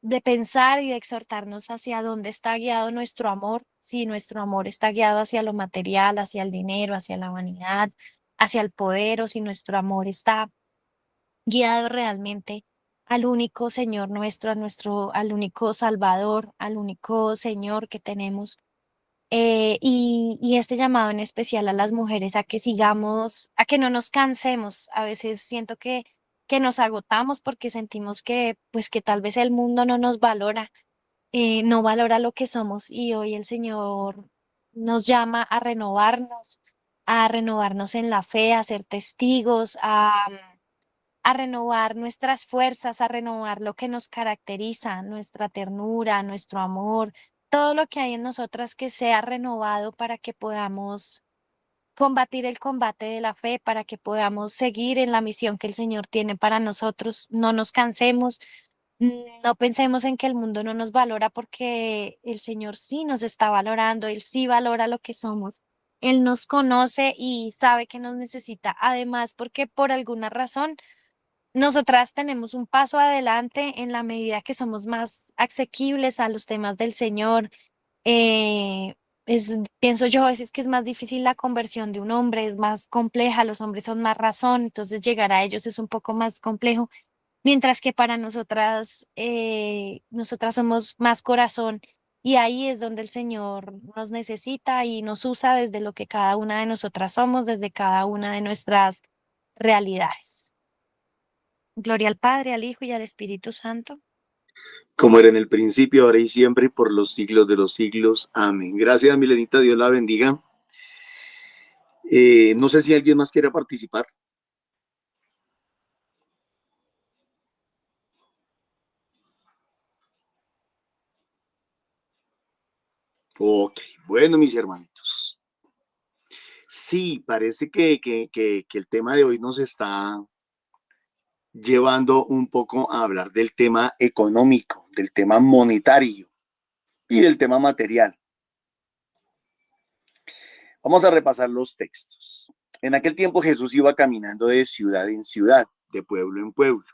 de pensar y de exhortarnos hacia dónde está guiado nuestro amor, si nuestro amor está guiado hacia lo material, hacia el dinero, hacia la vanidad, hacia el poder, o si nuestro amor está guiado realmente al único Señor nuestro, al único Salvador, al único Señor que tenemos. Y este llamado en especial a las mujeres a que sigamos, a que no nos cansemos. A veces siento que nos agotamos porque sentimos que, pues, que tal vez el mundo no nos valora, no valora lo que somos, y hoy el Señor nos llama a renovarnos en la fe, a ser testigos, a renovar nuestras fuerzas, a renovar lo que nos caracteriza, nuestra ternura, nuestro amor, todo lo que hay en nosotras que sea renovado para que podamos combatir el combate de la fe, para que podamos seguir en la misión que el Señor tiene para nosotros. No nos cansemos, no pensemos en que el mundo no nos valora, porque el Señor sí nos está valorando, Él sí valora lo que somos. Él nos conoce y sabe que nos necesita. Además, porque por alguna razón nosotras tenemos un paso adelante en la medida que somos más asequibles a los temas del Señor. Pienso yo a veces que es más difícil la conversión de un hombre, es más compleja, los hombres son más razón, entonces llegar a ellos es un poco más complejo, mientras que para nosotras, nosotras somos más corazón, y ahí es donde el Señor nos necesita y nos usa desde lo que cada una de nosotras somos, desde cada una de nuestras realidades. Gloria al Padre, al Hijo y al Espíritu Santo. Como era en el principio, ahora y siempre, y por los siglos de los siglos. Amén. Gracias, Milenita, Dios la bendiga. No sé si alguien más quiere participar. Ok, bueno, mis hermanitos. Sí, parece que el tema de hoy nos está llevando un poco a hablar del tema económico, del tema monetario y del tema material. Vamos a repasar los textos. En aquel tiempo Jesús iba caminando de ciudad en ciudad, de pueblo en pueblo.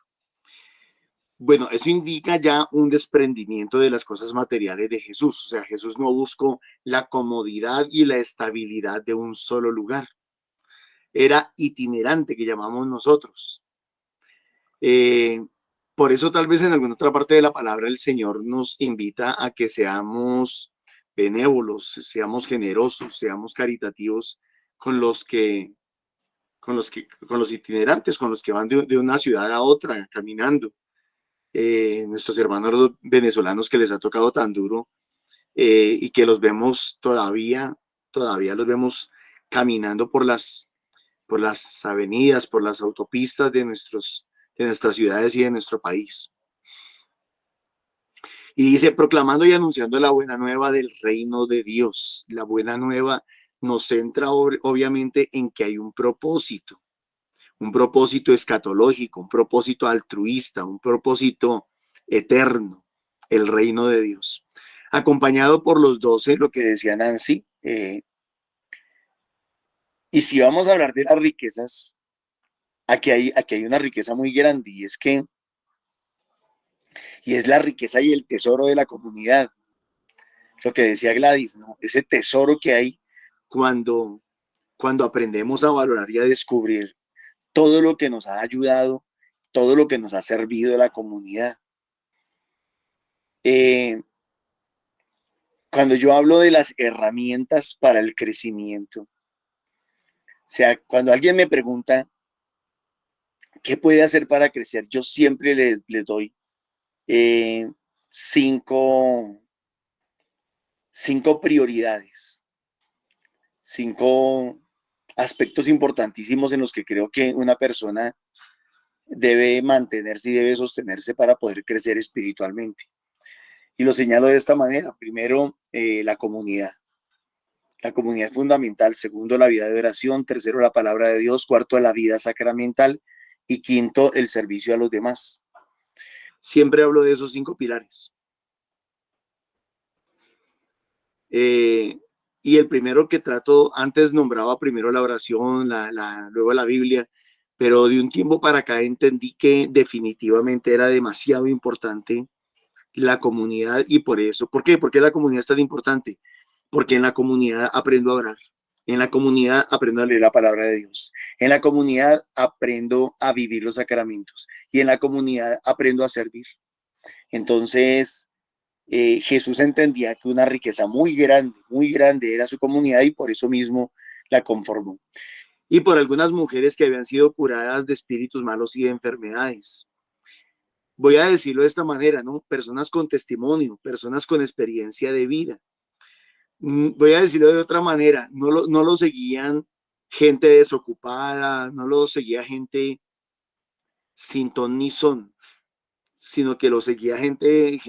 Bueno, eso indica ya un desprendimiento de las cosas materiales de Jesús. O sea, Jesús no buscó la comodidad y la estabilidad de un solo lugar. Era itinerante, que llamamos nosotros. Por eso tal vez en alguna otra parte de la palabra el Señor nos invita a que seamos benévolos, seamos generosos, seamos caritativos con los itinerantes, con los que van de una ciudad a otra caminando. Nuestros hermanos venezolanos que les ha tocado tan duro, y que los vemos todavía los vemos caminando por las avenidas, por las autopistas de nuestras ciudades y de nuestro país. Y dice, proclamando y anunciando la buena nueva del reino de Dios. La buena nueva nos centra obviamente en que hay un propósito escatológico, un propósito altruista, un propósito eterno, el reino de Dios. Acompañado por los 12, lo que decía Nancy. Y si vamos a hablar de las riquezas, aquí hay una riqueza muy grande, y es la riqueza y el tesoro de la comunidad. Lo que decía Gladys, ¿no? Ese tesoro que hay cuando aprendemos a valorar y a descubrir todo lo que nos ha ayudado, todo lo que nos ha servido a la comunidad. Cuando yo hablo de las herramientas para el crecimiento, o sea, cuando alguien me pregunta qué puede hacer para crecer, yo siempre les doy cinco prioridades, 5 aspectos importantísimos en los que creo que una persona debe mantenerse y debe sostenerse para poder crecer espiritualmente. Y lo señalo de esta manera. Primero, la comunidad. La comunidad es fundamental. Segundo, la vida de oración. Tercero, la palabra de Dios. Cuarto, la vida sacramental. Y quinto, el servicio a los demás. Siempre hablo de esos 5 pilares. Y el primero que trato, antes nombraba primero la oración, luego la Biblia, pero de un tiempo para acá entendí que definitivamente era demasiado importante la comunidad. Y por eso, ¿por qué? ¿Por qué la comunidad es tan importante? Porque en la comunidad aprendo a orar, en la comunidad aprendo a leer la palabra de Dios, en la comunidad aprendo a vivir los sacramentos y en la comunidad aprendo a servir. Entonces, Jesús entendía que una riqueza muy grande era su comunidad y por eso mismo la conformó. Y por algunas mujeres que habían sido curadas de espíritus malos y de enfermedades. Voy a decirlo de esta manera, ¿no? Personas con testimonio, personas con experiencia de vida. Voy a decirlo de otra manera, no lo seguían gente desocupada, no lo seguía gente sin ton ni son, sino que lo seguía gente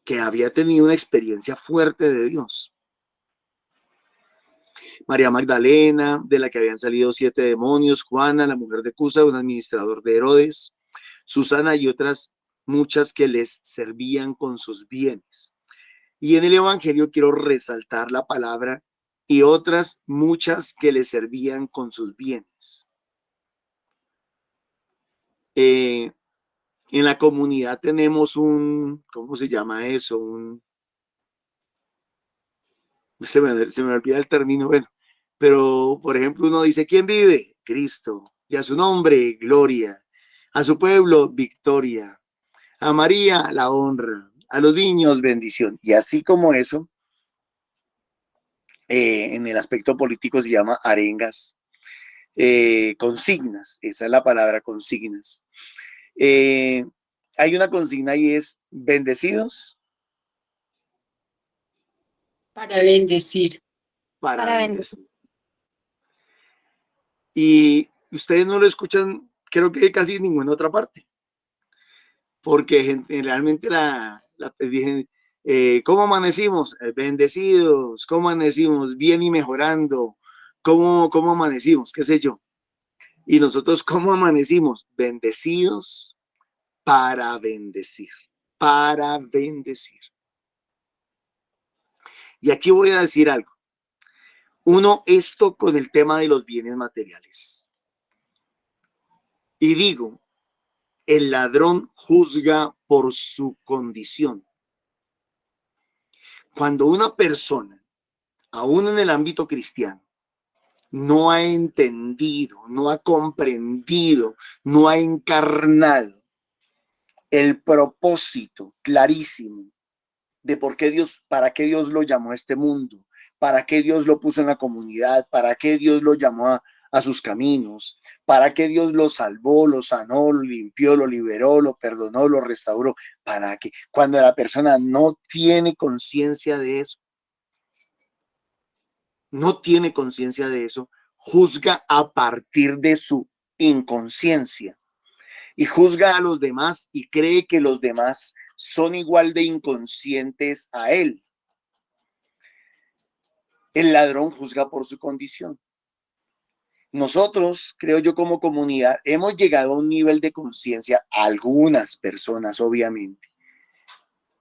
que había tenido una experiencia fuerte de Dios. María Magdalena, de la que habían salido 7 demonios, Juana, la mujer de Cusa, un administrador de Herodes, Susana y otras muchas que les servían con sus bienes. Y en el Evangelio quiero resaltar la palabra y otras muchas que les servían con sus bienes. En la comunidad tenemos ¿cómo se llama eso? Se me olvida el término, bueno, pero por ejemplo uno dice, ¿quién vive? Cristo, y a su nombre, gloria, a su pueblo, victoria, a María, la honra, a los niños, bendición, y así como eso, en el aspecto político se llama arengas, consignas, esa es la palabra, consignas. Hay una consigna y es bendecidos Para bendecir. para bendecir. Y ustedes no lo escuchan, creo que casi en ninguna otra parte, porque generalmente pues dicen, ¿cómo amanecimos? Bendecidos, ¿cómo amanecimos? Bien y mejorando, ¿cómo amanecimos? ¿Qué sé yo? Y nosotros, ¿cómo amanecimos? Bendecidos para bendecir, para bendecir. Y aquí voy a decir algo. Uno, esto con el tema de los bienes materiales. Y digo, el ladrón juzga por su condición. Cuando una persona, aún en el ámbito cristiano, no ha entendido, no ha comprendido, no ha encarnado el propósito clarísimo de para qué Dios lo llamó a este mundo, para qué Dios lo puso en la comunidad, para qué Dios lo llamó a sus caminos, para qué Dios lo salvó, lo sanó, lo limpió, lo liberó, lo perdonó, lo restauró, para que cuando la persona no tiene conciencia de eso, juzga a partir de su inconsciencia y juzga a los demás y cree que los demás son igual de inconscientes a él. El ladrón juzga por su condición. Nosotros, creo yo, como comunidad, hemos llegado a un nivel de conciencia, algunas personas, obviamente,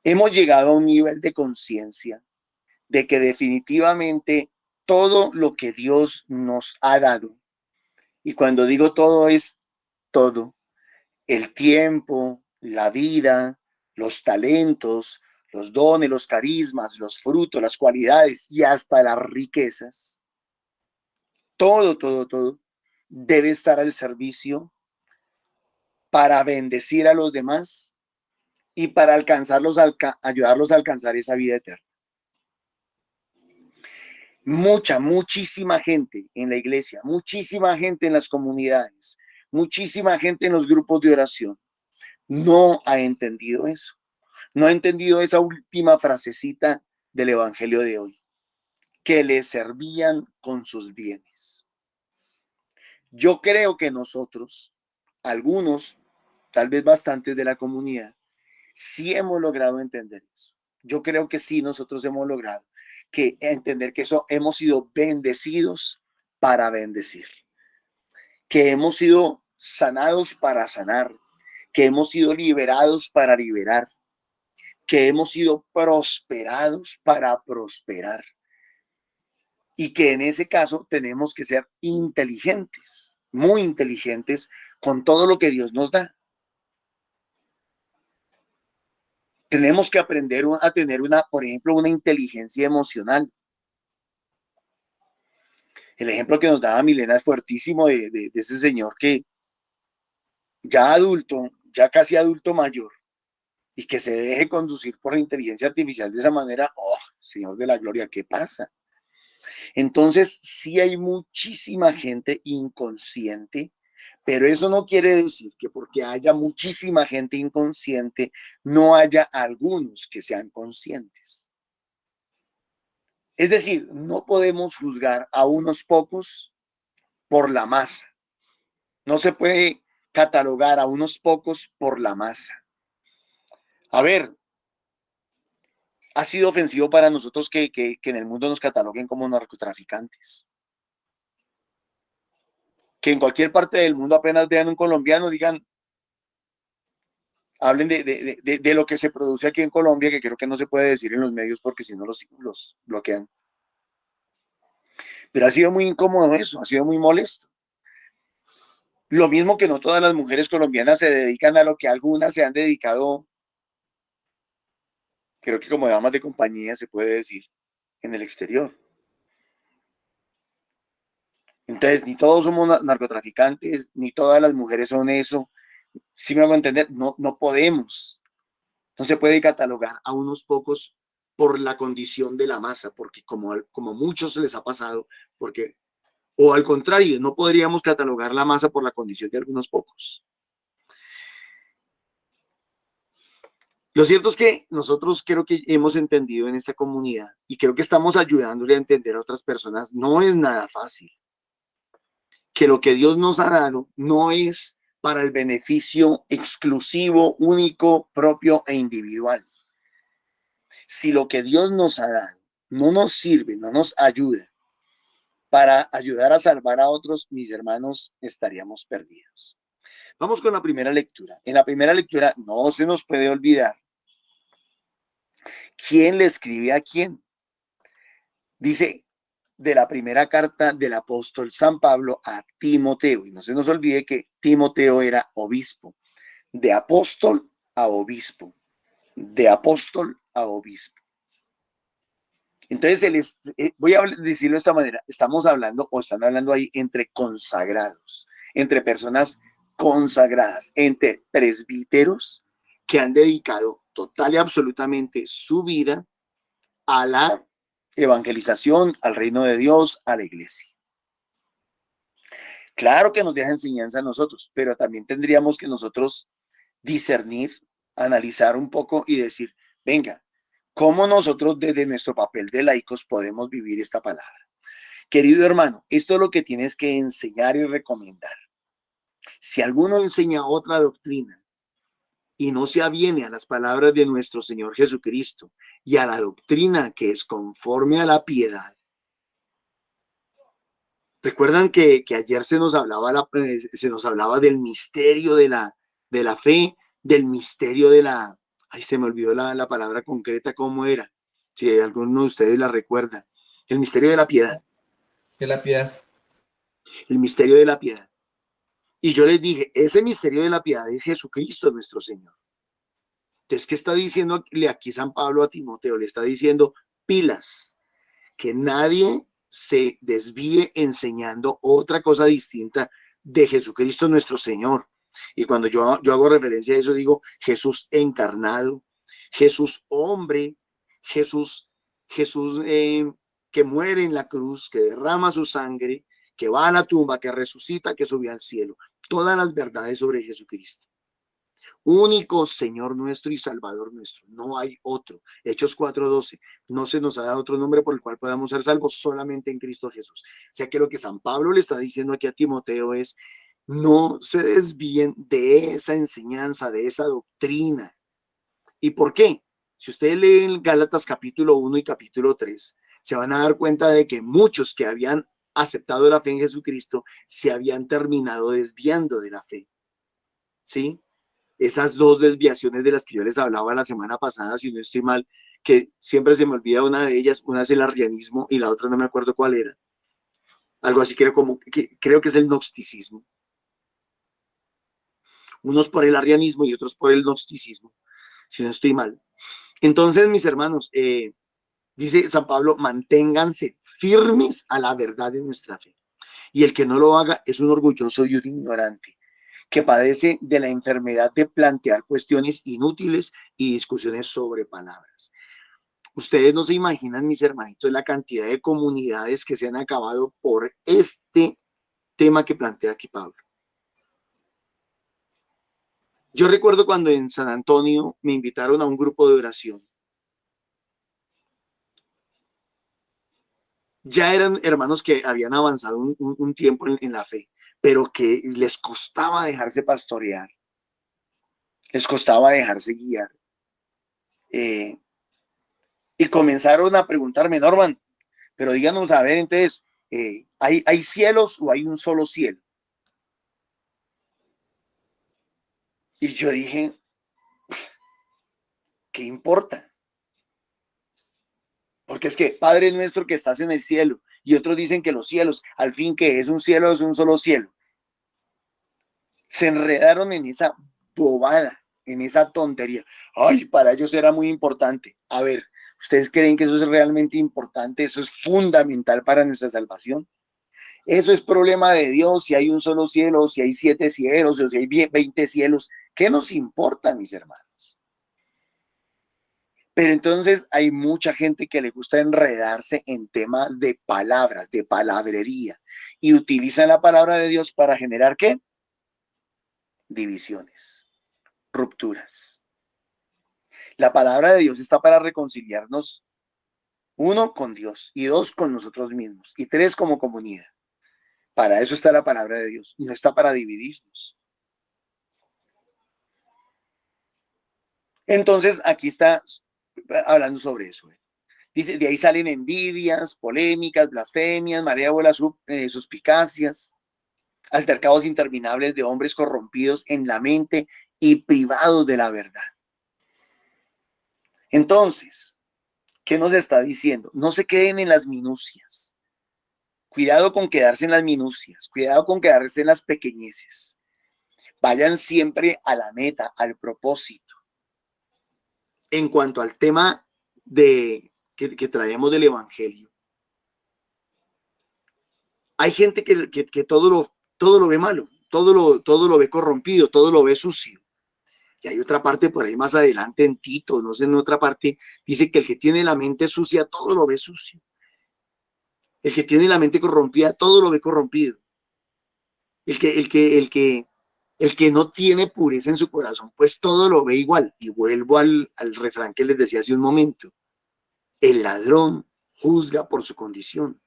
hemos llegado a un nivel de conciencia de que definitivamente todo lo que Dios nos ha dado, y cuando digo todo es todo, el tiempo, la vida, los talentos, los dones, los carismas, los frutos, las cualidades y hasta las riquezas, todo debe estar al servicio para bendecir a los demás y para ayudarlos a alcanzar esa vida eterna. Muchísima gente en la iglesia, muchísima gente en las comunidades, muchísima gente en los grupos de oración no ha entendido eso. No ha entendido esa última frasecita del evangelio de hoy, que le servían con sus bienes. Yo creo que nosotros, algunos, tal vez bastantes de la comunidad, sí hemos logrado entender eso. Yo creo que sí, nosotros hemos logrado entender que eso hemos sido bendecidos para bendecir, que hemos sido sanados para sanar, que hemos sido liberados para liberar, que hemos sido prosperados para prosperar y que en ese caso tenemos que ser inteligentes, muy inteligentes con todo lo que Dios nos da. Tenemos que aprender a tener por ejemplo, una inteligencia emocional. El ejemplo que nos daba Milena es fuertísimo de ese señor que ya adulto, ya casi adulto mayor, y que se deje conducir por la inteligencia artificial de esa manera. Oh, Señor de la gloria, ¿qué pasa? Entonces, sí hay muchísima gente inconsciente, pero eso no quiere decir que porque haya muchísima gente inconsciente, no haya algunos que sean conscientes. Es decir, no podemos juzgar a unos pocos por la masa. No se puede catalogar a unos pocos por la masa. A ver, ha sido ofensivo para nosotros que en el mundo nos cataloguen como narcotraficantes. Que en cualquier parte del mundo apenas vean un colombiano, digan, hablen de lo que se produce aquí en Colombia, que creo que no se puede decir en los medios porque si no los bloquean. Pero ha sido muy incómodo eso, ha sido muy molesto. Lo mismo que no todas las mujeres colombianas se dedican a lo que algunas se han dedicado, creo que como damas de compañía se puede decir, en el exterior. Entonces, ni todos somos narcotraficantes, ni todas las mujeres son eso. Si me hago entender, no podemos. No se puede catalogar a unos pocos por la condición de la masa, porque como muchos les ha pasado, porque, o al contrario, no podríamos catalogar la masa por la condición de algunos pocos. Lo cierto es que nosotros creo que hemos entendido en esta comunidad y creo que estamos ayudándole a entender a otras personas. No es nada fácil. Que lo que Dios nos ha dado no es para el beneficio exclusivo, único, propio e individual. Si lo que Dios nos ha dado no nos sirve, no nos ayuda para ayudar a salvar a otros, mis hermanos, estaríamos perdidos. Vamos con la primera lectura. En la primera lectura no se nos puede olvidar quién le escribe a quién. Dice de la primera carta del apóstol San Pablo a Timoteo. Y no se nos olvide que Timoteo era obispo. De apóstol a obispo. De apóstol a obispo. Entonces, voy a decirlo de esta manera, estamos hablando o están hablando ahí entre consagrados, entre personas consagradas, entre presbíteros que han dedicado total y absolutamente su vida a la evangelización, al reino de Dios, a la iglesia. Claro que nos deja enseñanza a nosotros, pero también tendríamos que nosotros discernir, analizar un poco y decir, venga, ¿cómo nosotros desde nuestro papel de laicos podemos vivir esta palabra? Querido hermano, esto es lo que tienes que enseñar y recomendar. Si alguno enseña otra doctrina y no se aviene a las palabras de nuestro Señor Jesucristo y a la doctrina que es conforme a la piedad, recuerdan que ayer se nos hablaba del misterio de la fe, del misterio de la... Ay, se me olvidó la palabra concreta, ¿cómo era? Si alguno de ustedes la recuerda. El misterio de la piedad. De la piedad. El misterio de la piedad. Y yo les dije, ese misterio de la piedad es Jesucristo nuestro Señor. Entonces, ¿qué está diciéndole aquí San Pablo a Timoteo? Le está diciendo, pilas, que nadie se desvíe enseñando otra cosa distinta de Jesucristo nuestro Señor. Y cuando yo hago referencia a eso, digo Jesús encarnado, Jesús hombre, Jesús que muere en la cruz, que derrama su sangre, que va a la tumba, que resucita, que sube al cielo. Todas las verdades sobre Jesucristo. Único Señor nuestro y Salvador nuestro, no hay otro. Hechos 4:12, no se nos ha dado otro nombre por el cual podamos ser salvos, solamente en Cristo Jesús. O sea que lo que San Pablo le está diciendo aquí a Timoteo es, no se desvíen de esa enseñanza, de esa doctrina. ¿Y por qué? Si ustedes leen Gálatas capítulo 1 y capítulo 3, se van a dar cuenta de que muchos que habían aceptado la fe en Jesucristo se habían terminado desviando de la fe. ¿Sí? Esas dos desviaciones de las que yo les hablaba la semana pasada, si no estoy mal, que siempre se me olvida una de ellas, una es el arrianismo y la otra no me acuerdo cuál era. Algo así creo que es el gnosticismo. Unos por el arrianismo y otros por el gnosticismo, si no estoy mal. Entonces, mis hermanos, dice San Pablo, manténganse firmes a la verdad de nuestra fe. Y el que no lo haga es un orgulloso y un ignorante, que padece de la enfermedad de plantear cuestiones inútiles y discusiones sobre palabras. Ustedes no se imaginan, mis hermanitos, la cantidad de comunidades que se han acabado por este tema que plantea aquí Pablo. Yo recuerdo cuando en San Antonio me invitaron a un grupo de oración. Ya eran hermanos que habían avanzado un tiempo en la fe, pero que les costaba dejarse pastorear, les costaba dejarse guiar. Y comenzaron a preguntarme, Norman, pero díganos, a ver, entonces, ¿hay cielos o hay un solo cielo? Y yo dije, ¿qué importa? Porque es que Padre nuestro que estás en el cielo, y otros dicen que los cielos, al fin que es un cielo, es un solo cielo. Se enredaron en esa bobada, en esa tontería. Ay, para ellos era muy importante. A ver, ¿ustedes creen que eso es realmente importante? ¿Eso es fundamental para nuestra salvación? Eso es problema de Dios, si hay un solo cielo, si hay 7 cielos, o si hay 20 cielos. ¿Qué nos importa, mis hermanos? Pero entonces hay mucha gente que le gusta enredarse en temas de palabras, de palabrería, y utilizan la palabra de Dios para generar ¿qué? Divisiones, rupturas. La palabra de Dios está para reconciliarnos, 1, con Dios, y 2, con nosotros mismos, y 3, como comunidad. Para eso está la palabra de Dios, no está para dividirnos. Entonces, aquí está hablando sobre eso. Dice, de ahí salen envidias, polémicas, blasfemias, malévolas suspicacias, altercados interminables de hombres corrompidos en la mente y privados de la verdad. Entonces, ¿qué nos está diciendo? No se queden en las minucias. Cuidado con quedarse en las minucias, cuidado con quedarse en las pequeñeces. Vayan siempre a la meta, al propósito. En cuanto al tema que traemos del Evangelio, hay gente que todo lo ve malo, todo lo ve corrompido, todo lo ve sucio. Y hay otra parte por ahí más adelante en Tito, no sé, en otra parte, dice que el que tiene la mente sucia, todo lo ve sucio. El que tiene la mente corrompida, todo lo ve corrompido. El que no tiene pureza en su corazón, pues todo lo ve igual. Y vuelvo al refrán que les decía hace un momento. El ladrón juzga por su condición.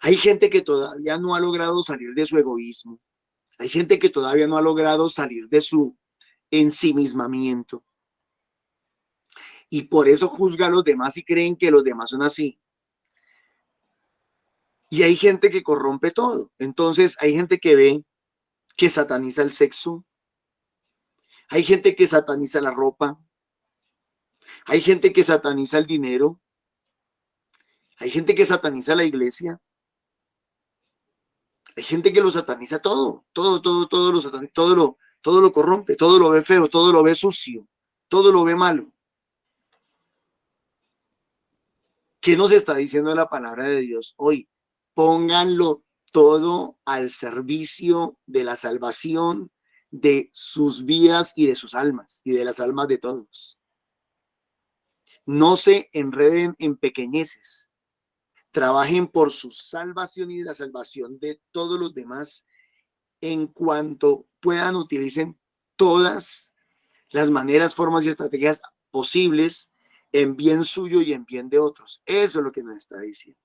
Hay gente que todavía no ha logrado salir de su egoísmo. Hay gente que todavía no ha logrado salir de su ensimismamiento. Y por eso juzga a los demás y creen que los demás son así. Y hay gente que corrompe todo. Entonces hay gente que ve que sataniza el sexo. Hay gente que sataniza la ropa. Hay gente que sataniza el dinero. Hay gente que sataniza la iglesia. Hay gente que lo sataniza todo lo sataniza, todo lo corrompe, todo lo ve feo, todo lo ve sucio, todo lo ve malo. ¿Qué nos está diciendo la palabra de Dios hoy? Pónganlo todo al servicio de la salvación de sus vidas y de sus almas y de las almas de todos. No se enreden en pequeñeces. Trabajen por su salvación y la salvación de todos los demás. En cuanto puedan, utilicen todas las maneras, formas y estrategias posibles en bien suyo y en bien de otros. Eso es lo que nos está diciendo.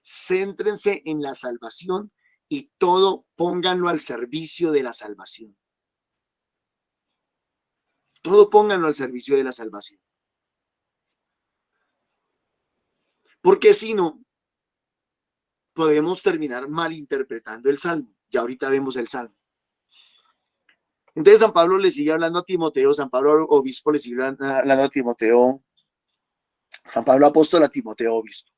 Céntrense en la salvación y todo pónganlo al servicio de la salvación. Todo pónganlo al servicio de la salvación. Porque si no, podemos terminar malinterpretando el Salmo. Ya ahorita vemos el Salmo. Entonces San Pablo le sigue hablando a Timoteo, San Pablo obispo le sigue hablando a Timoteo, San Pablo apóstol a Timoteo obispo.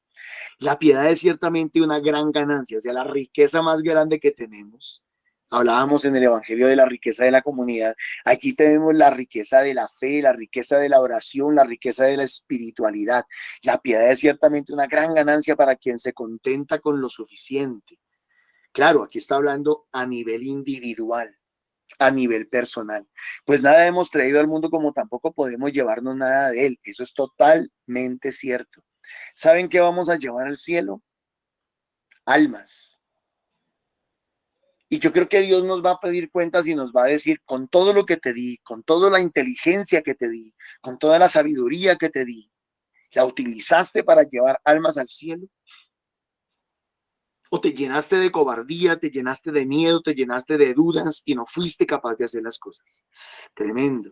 La piedad es ciertamente una gran ganancia, o sea, la riqueza más grande que tenemos. Hablábamos en el Evangelio de la riqueza de la comunidad. Aquí tenemos la riqueza de la fe, la riqueza de la oración, la riqueza de la espiritualidad. La piedad es ciertamente una gran ganancia para quien se contenta con lo suficiente. Claro, aquí está hablando a nivel individual, a nivel personal. Pues nada hemos traído al mundo como tampoco podemos llevarnos nada de él. Eso es totalmente cierto. ¿Saben qué vamos a llevar al cielo? Almas. Y yo creo que Dios nos va a pedir cuentas y nos va a decir, con todo lo que te di, con toda la inteligencia que te di, con toda la sabiduría que te di, ¿la utilizaste para llevar almas al cielo? ¿O te llenaste de cobardía, te llenaste de miedo, te llenaste de dudas y no fuiste capaz de hacer las cosas? Tremendo.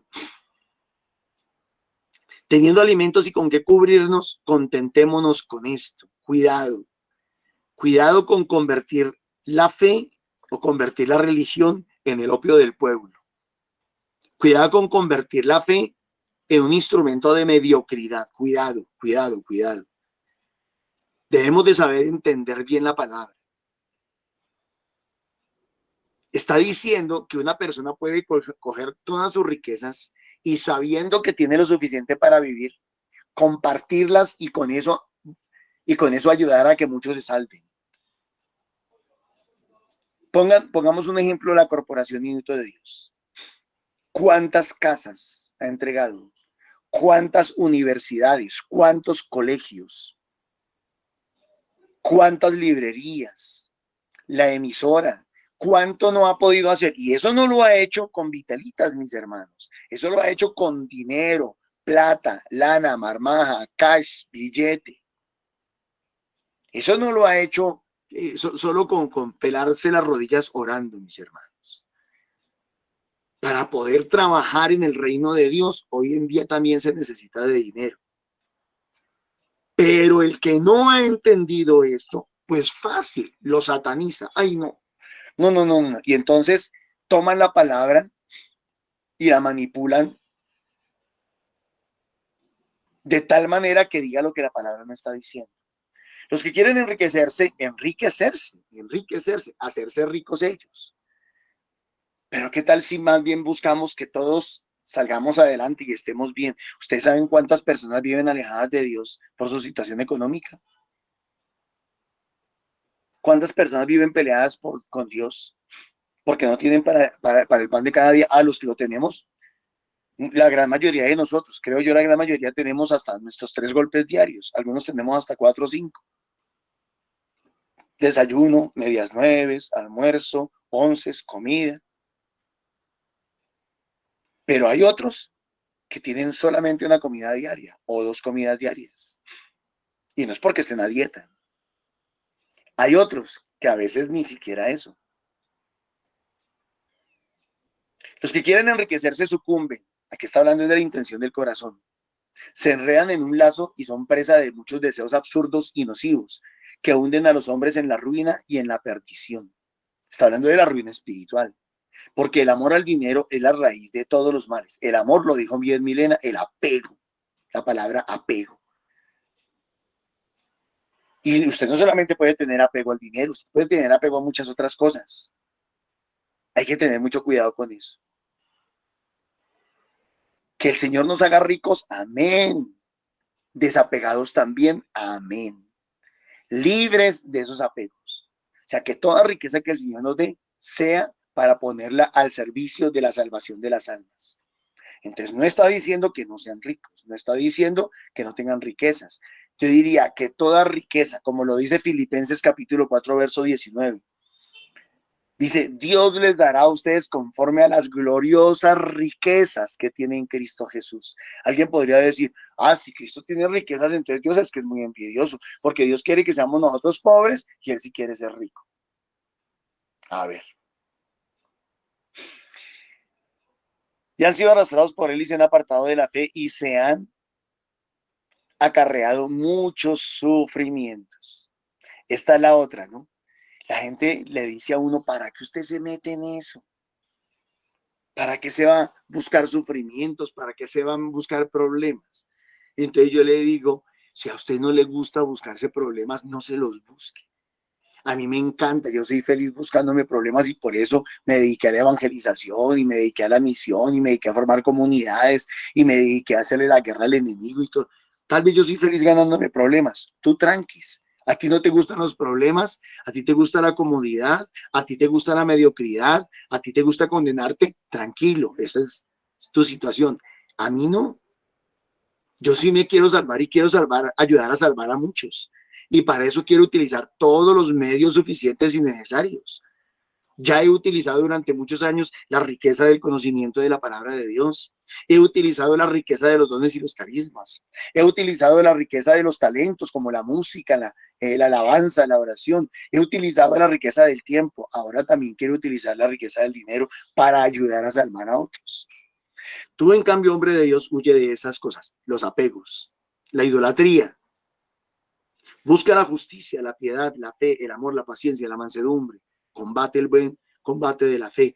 Teniendo alimentos y con qué cubrirnos, contentémonos con esto. Cuidado. Cuidado con convertir la fe o convertir la religión en el opio del pueblo. Cuidado con convertir la fe en un instrumento de mediocridad. Cuidado, cuidado, cuidado. Debemos de saber entender bien la palabra. Está diciendo que una persona puede coger todas sus riquezas y sabiendo que tiene lo suficiente para vivir, compartirlas y con eso ayudar a que muchos se salven. Pongamos un ejemplo de la Corporación Minuto de Dios. ¿Cuántas casas ha entregado? ¿Cuántas universidades? ¿Cuántos colegios? ¿Cuántas librerías? La emisora. ¿Cuánto no ha podido hacer? Y eso no lo ha hecho con vitalitas, mis hermanos. Eso lo ha hecho con dinero, plata, lana, marmaja, cash, billete. Eso no lo ha hecho solo con pelarse las rodillas orando, mis hermanos. Para poder trabajar en el reino de Dios, hoy en día también se necesita de dinero. Pero el que no ha entendido esto, pues fácil, lo sataniza. Ay, no. No. Y entonces toman la palabra y la manipulan de tal manera que diga lo que la palabra no está diciendo. Los que quieren enriquecerse, hacerse ricos ellos. Pero ¿qué tal si más bien buscamos que todos salgamos adelante y estemos bien? ¿Ustedes saben cuántas personas viven alejadas de Dios por su situación económica? ¿Cuántas personas viven peleadas con Dios porque no tienen para el pan de cada día? A los que lo tenemos, la gran mayoría de nosotros, creo yo, la gran mayoría tenemos hasta nuestros 3 golpes diarios. Algunos tenemos hasta 4 o 5. Desayuno, medias 9, almuerzo, 11, comida. Pero hay otros que tienen solamente una comida diaria o 2 comidas diarias. Y no es porque estén a dieta. Hay otros que a veces ni siquiera eso. Los que quieren enriquecerse sucumben. Aquí está hablando de la intención del corazón. Se enredan en un lazo y son presa de muchos deseos absurdos y nocivos que hunden a los hombres en la ruina y en la perdición. Está hablando de la ruina espiritual. Porque el amor al dinero es la raíz de todos los males. El amor, lo dijo bien Milena, el apego. La palabra apego. Y usted no solamente puede tener apego al dinero, usted puede tener apego a muchas otras cosas. Hay que tener mucho cuidado con eso. Que el Señor nos haga ricos, amén. Desapegados también, amén. Libres de esos apegos. O sea, que toda riqueza que el Señor nos dé sea para ponerla al servicio de la salvación de las almas. Entonces no está diciendo que no sean ricos, no está diciendo que no tengan riquezas. Yo diría que toda riqueza, como lo dice Filipenses capítulo 4, verso 19, Dice, Dios les dará a ustedes conforme a las gloriosas riquezas que tiene en Cristo Jesús. Alguien podría decir, si Cristo tiene riquezas, entonces Dios es que es muy envidioso, porque Dios quiere que seamos nosotros pobres y Él sí quiere ser rico. A ver. Y han sido arrastrados por Él y se han apartado de la fe y se han acarreado muchos sufrimientos. Esta es la otra, ¿no? La gente le dice a uno, ¿para qué usted se mete en eso? ¿Para qué se va a buscar sufrimientos? ¿Para qué se van a buscar problemas? Entonces yo le digo, si a usted no le gusta buscarse problemas, no se los busque. A mí me encanta, yo soy feliz buscándome problemas y por eso me dediqué a la evangelización y me dediqué a la misión y me dediqué a formar comunidades y me dediqué a hacerle la guerra al enemigo y todo. Tal vez yo soy feliz ganándome problemas, tú tranquis. A ti no te gustan los problemas, a ti te gusta la comodidad, a ti te gusta la mediocridad, a ti te gusta condenarte, tranquilo, esa es tu situación. A mí no, yo sí me quiero salvar y quiero salvar, ayudar a salvar a muchos. Y para eso quiero utilizar todos los medios suficientes y necesarios. Ya he utilizado durante muchos años la riqueza del conocimiento de la palabra de Dios. He utilizado la riqueza de los dones y los carismas. He utilizado la riqueza de los talentos como la música, la alabanza, la oración. He utilizado la riqueza del tiempo. Ahora también quiero utilizar la riqueza del dinero para ayudar a salvar a otros. Tú, en cambio, hombre de Dios, huye de esas cosas, los apegos, la idolatría. Busca la justicia, la piedad, la fe, el amor, la paciencia, la mansedumbre. Combate el buen combate de la fe.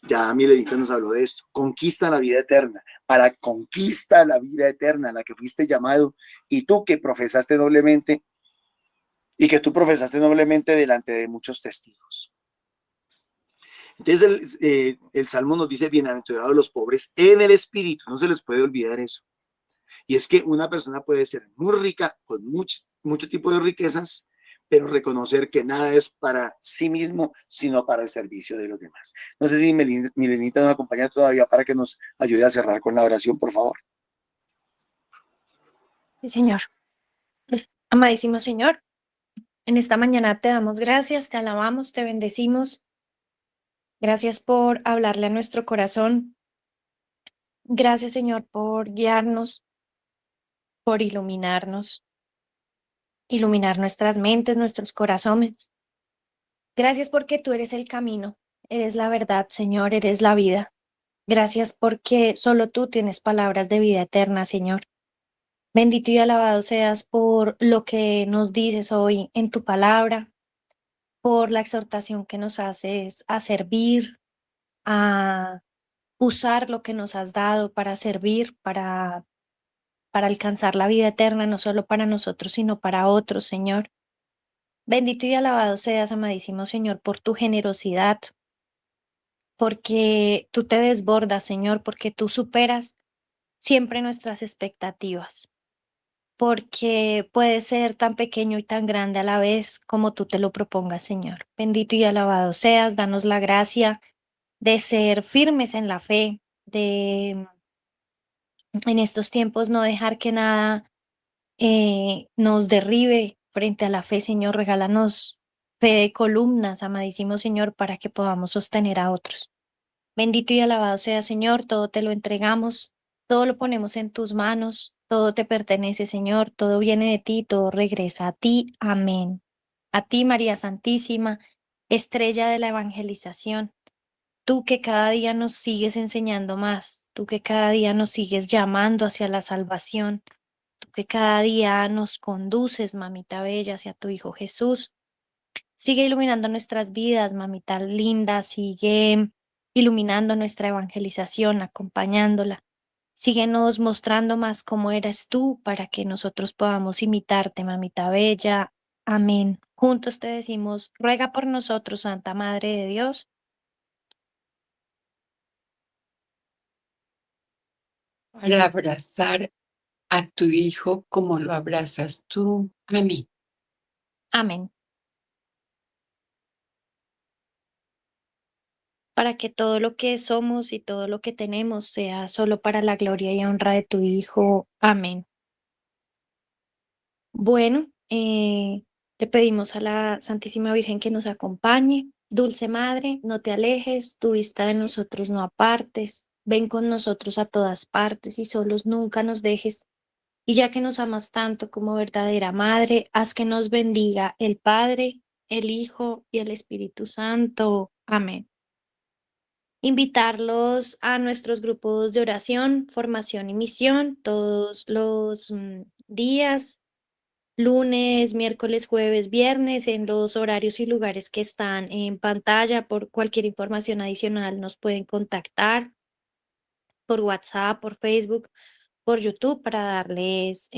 Ya Milenita nos habló de esto. Conquista la vida eterna. A la conquista la vida eterna a la que fuiste llamado y tú que profesaste noblemente y que tú profesaste noblemente delante de muchos testigos. Entonces el Salmo nos dice, bienaventurados los pobres en el espíritu. No se les puede olvidar eso. Y es que una persona puede ser muy rica, con mucho tipo de riquezas, pero reconocer que nada es para sí mismo, sino para el servicio de los demás. No sé si Milenita nos acompaña todavía para que nos ayude a cerrar con la oración, por favor. Sí, Señor. Amadísimo Señor, en esta mañana te damos gracias, te alabamos, te bendecimos. Gracias por hablarle a nuestro corazón. Gracias, Señor, por guiarnos, por iluminar nuestras mentes, nuestros corazones. Gracias porque tú eres el camino, eres la verdad, Señor, eres la vida. Gracias porque solo tú tienes palabras de vida eterna, Señor. Bendito y alabado seas por lo que nos dices hoy en tu palabra, por la exhortación que nos haces a servir, a usar lo que nos has dado para servir, para alcanzar la vida eterna, no solo para nosotros, sino para otros, Señor. Bendito y alabado seas, amadísimo Señor, por tu generosidad, porque tú te desbordas, Señor, porque tú superas siempre nuestras expectativas, porque puede ser tan pequeño y tan grande a la vez como tú te lo propongas, Señor. Bendito y alabado seas, danos la gracia de ser firmes en la fe, de en estos tiempos no dejar que nada nos derribe frente a la fe, Señor. Regálanos fe de columnas, amadísimo Señor, para que podamos sostener a otros. Bendito y alabado sea, Señor, todo te lo entregamos, todo lo ponemos en tus manos, todo te pertenece, Señor, todo viene de ti, todo regresa a ti. Amén. A ti, María Santísima, estrella de la evangelización, tú que cada día nos sigues enseñando más, tú que cada día nos sigues llamando hacia la salvación, tú que cada día nos conduces, mamita bella, hacia tu Hijo Jesús. Sigue iluminando nuestras vidas, mamita linda, sigue iluminando nuestra evangelización, acompañándola. Síguenos mostrando más cómo eres tú para que nosotros podamos imitarte, mamita bella. Amén. Juntos te decimos, ruega por nosotros, Santa Madre de Dios. Para abrazar a tu hijo como lo abrazas tú a mí. Amén. Para que todo lo que somos y todo lo que tenemos sea solo para la gloria y honra de tu Hijo. Amén. Bueno, le pedimos a la Santísima Virgen que nos acompañe Dulce Madre, no te alejes, tu vista de nosotros no apartes, ven con nosotros a todas partes y solos nunca nos dejes. Y ya que nos amas tanto como verdadera Madre, haz que nos bendiga el Padre, el Hijo y el Espíritu Santo. Amén. Invitarlos a nuestros grupos de oración, formación y misión todos los días, lunes, miércoles, jueves, viernes, en los horarios y lugares que están en pantalla. Por cualquier información adicional nos pueden contactar por WhatsApp, por Facebook, por YouTube para darles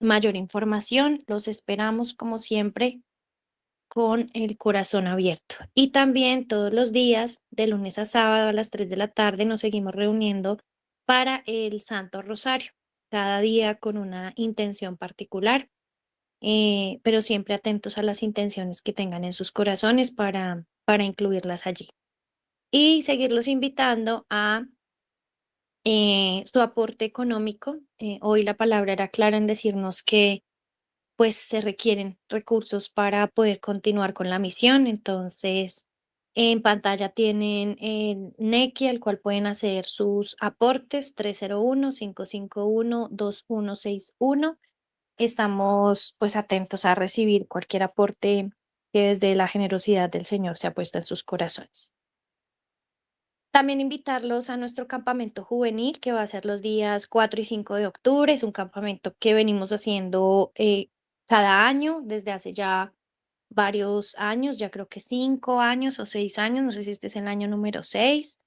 mayor información. Los esperamos como siempre con el corazón abierto. Y también todos los días, de lunes a sábado a las 3 de la tarde, nos seguimos reuniendo para el Santo Rosario, cada día con una intención particular, pero siempre atentos a las intenciones que tengan en sus corazones para incluirlas allí. Y seguirlos invitando a su aporte económico. Hoy la palabra era clara en decirnos que pues se requieren recursos para poder continuar con la misión. Entonces, en pantalla tienen el NECI al cual pueden hacer sus aportes 301-551-2161. Estamos pues atentos a recibir cualquier aporte que desde la generosidad del Señor se ha puesto en sus corazones. También invitarlos a nuestro campamento juvenil que va a ser los días 4 y 5 de octubre. Es un campamento que venimos haciendo cada año desde hace ya varios años, ya creo que 5 años o 6 años, no sé si este es el año número 6.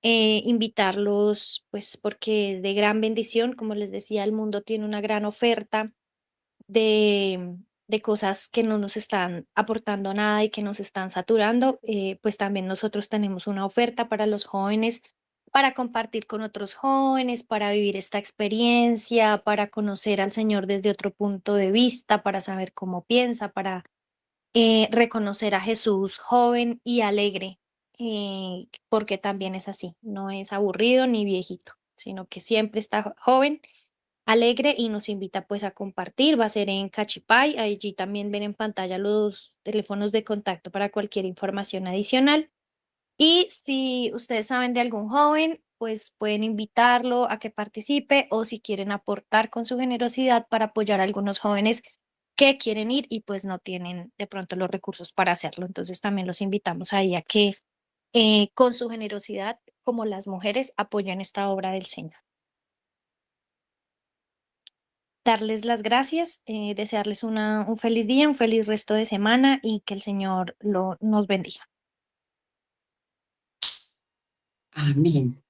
Invitarlos pues porque es de gran bendición, como les decía, el mundo tiene una gran oferta de cosas que no nos están aportando nada y que nos están saturando. Pues también nosotros tenemos una oferta para los jóvenes, para compartir con otros jóvenes, para vivir esta experiencia, para conocer al Señor desde otro punto de vista, para saber cómo piensa, para reconocer a Jesús joven y alegre, porque también es así, no es aburrido ni viejito, sino que siempre está joven, alegre y nos invita pues a compartir. Va a ser en Cachipay, allí también ven en pantalla los teléfonos de contacto para cualquier información adicional. Y si ustedes saben de algún joven, pues pueden invitarlo a que participe o si quieren aportar con su generosidad para apoyar a algunos jóvenes que quieren ir y pues no tienen de pronto los recursos para hacerlo. Entonces también los invitamos ahí a que con su generosidad, como las mujeres, apoyen esta obra del Señor. Darles las gracias, desearles un feliz día, un feliz resto de semana y que el Señor nos bendiga. Amén.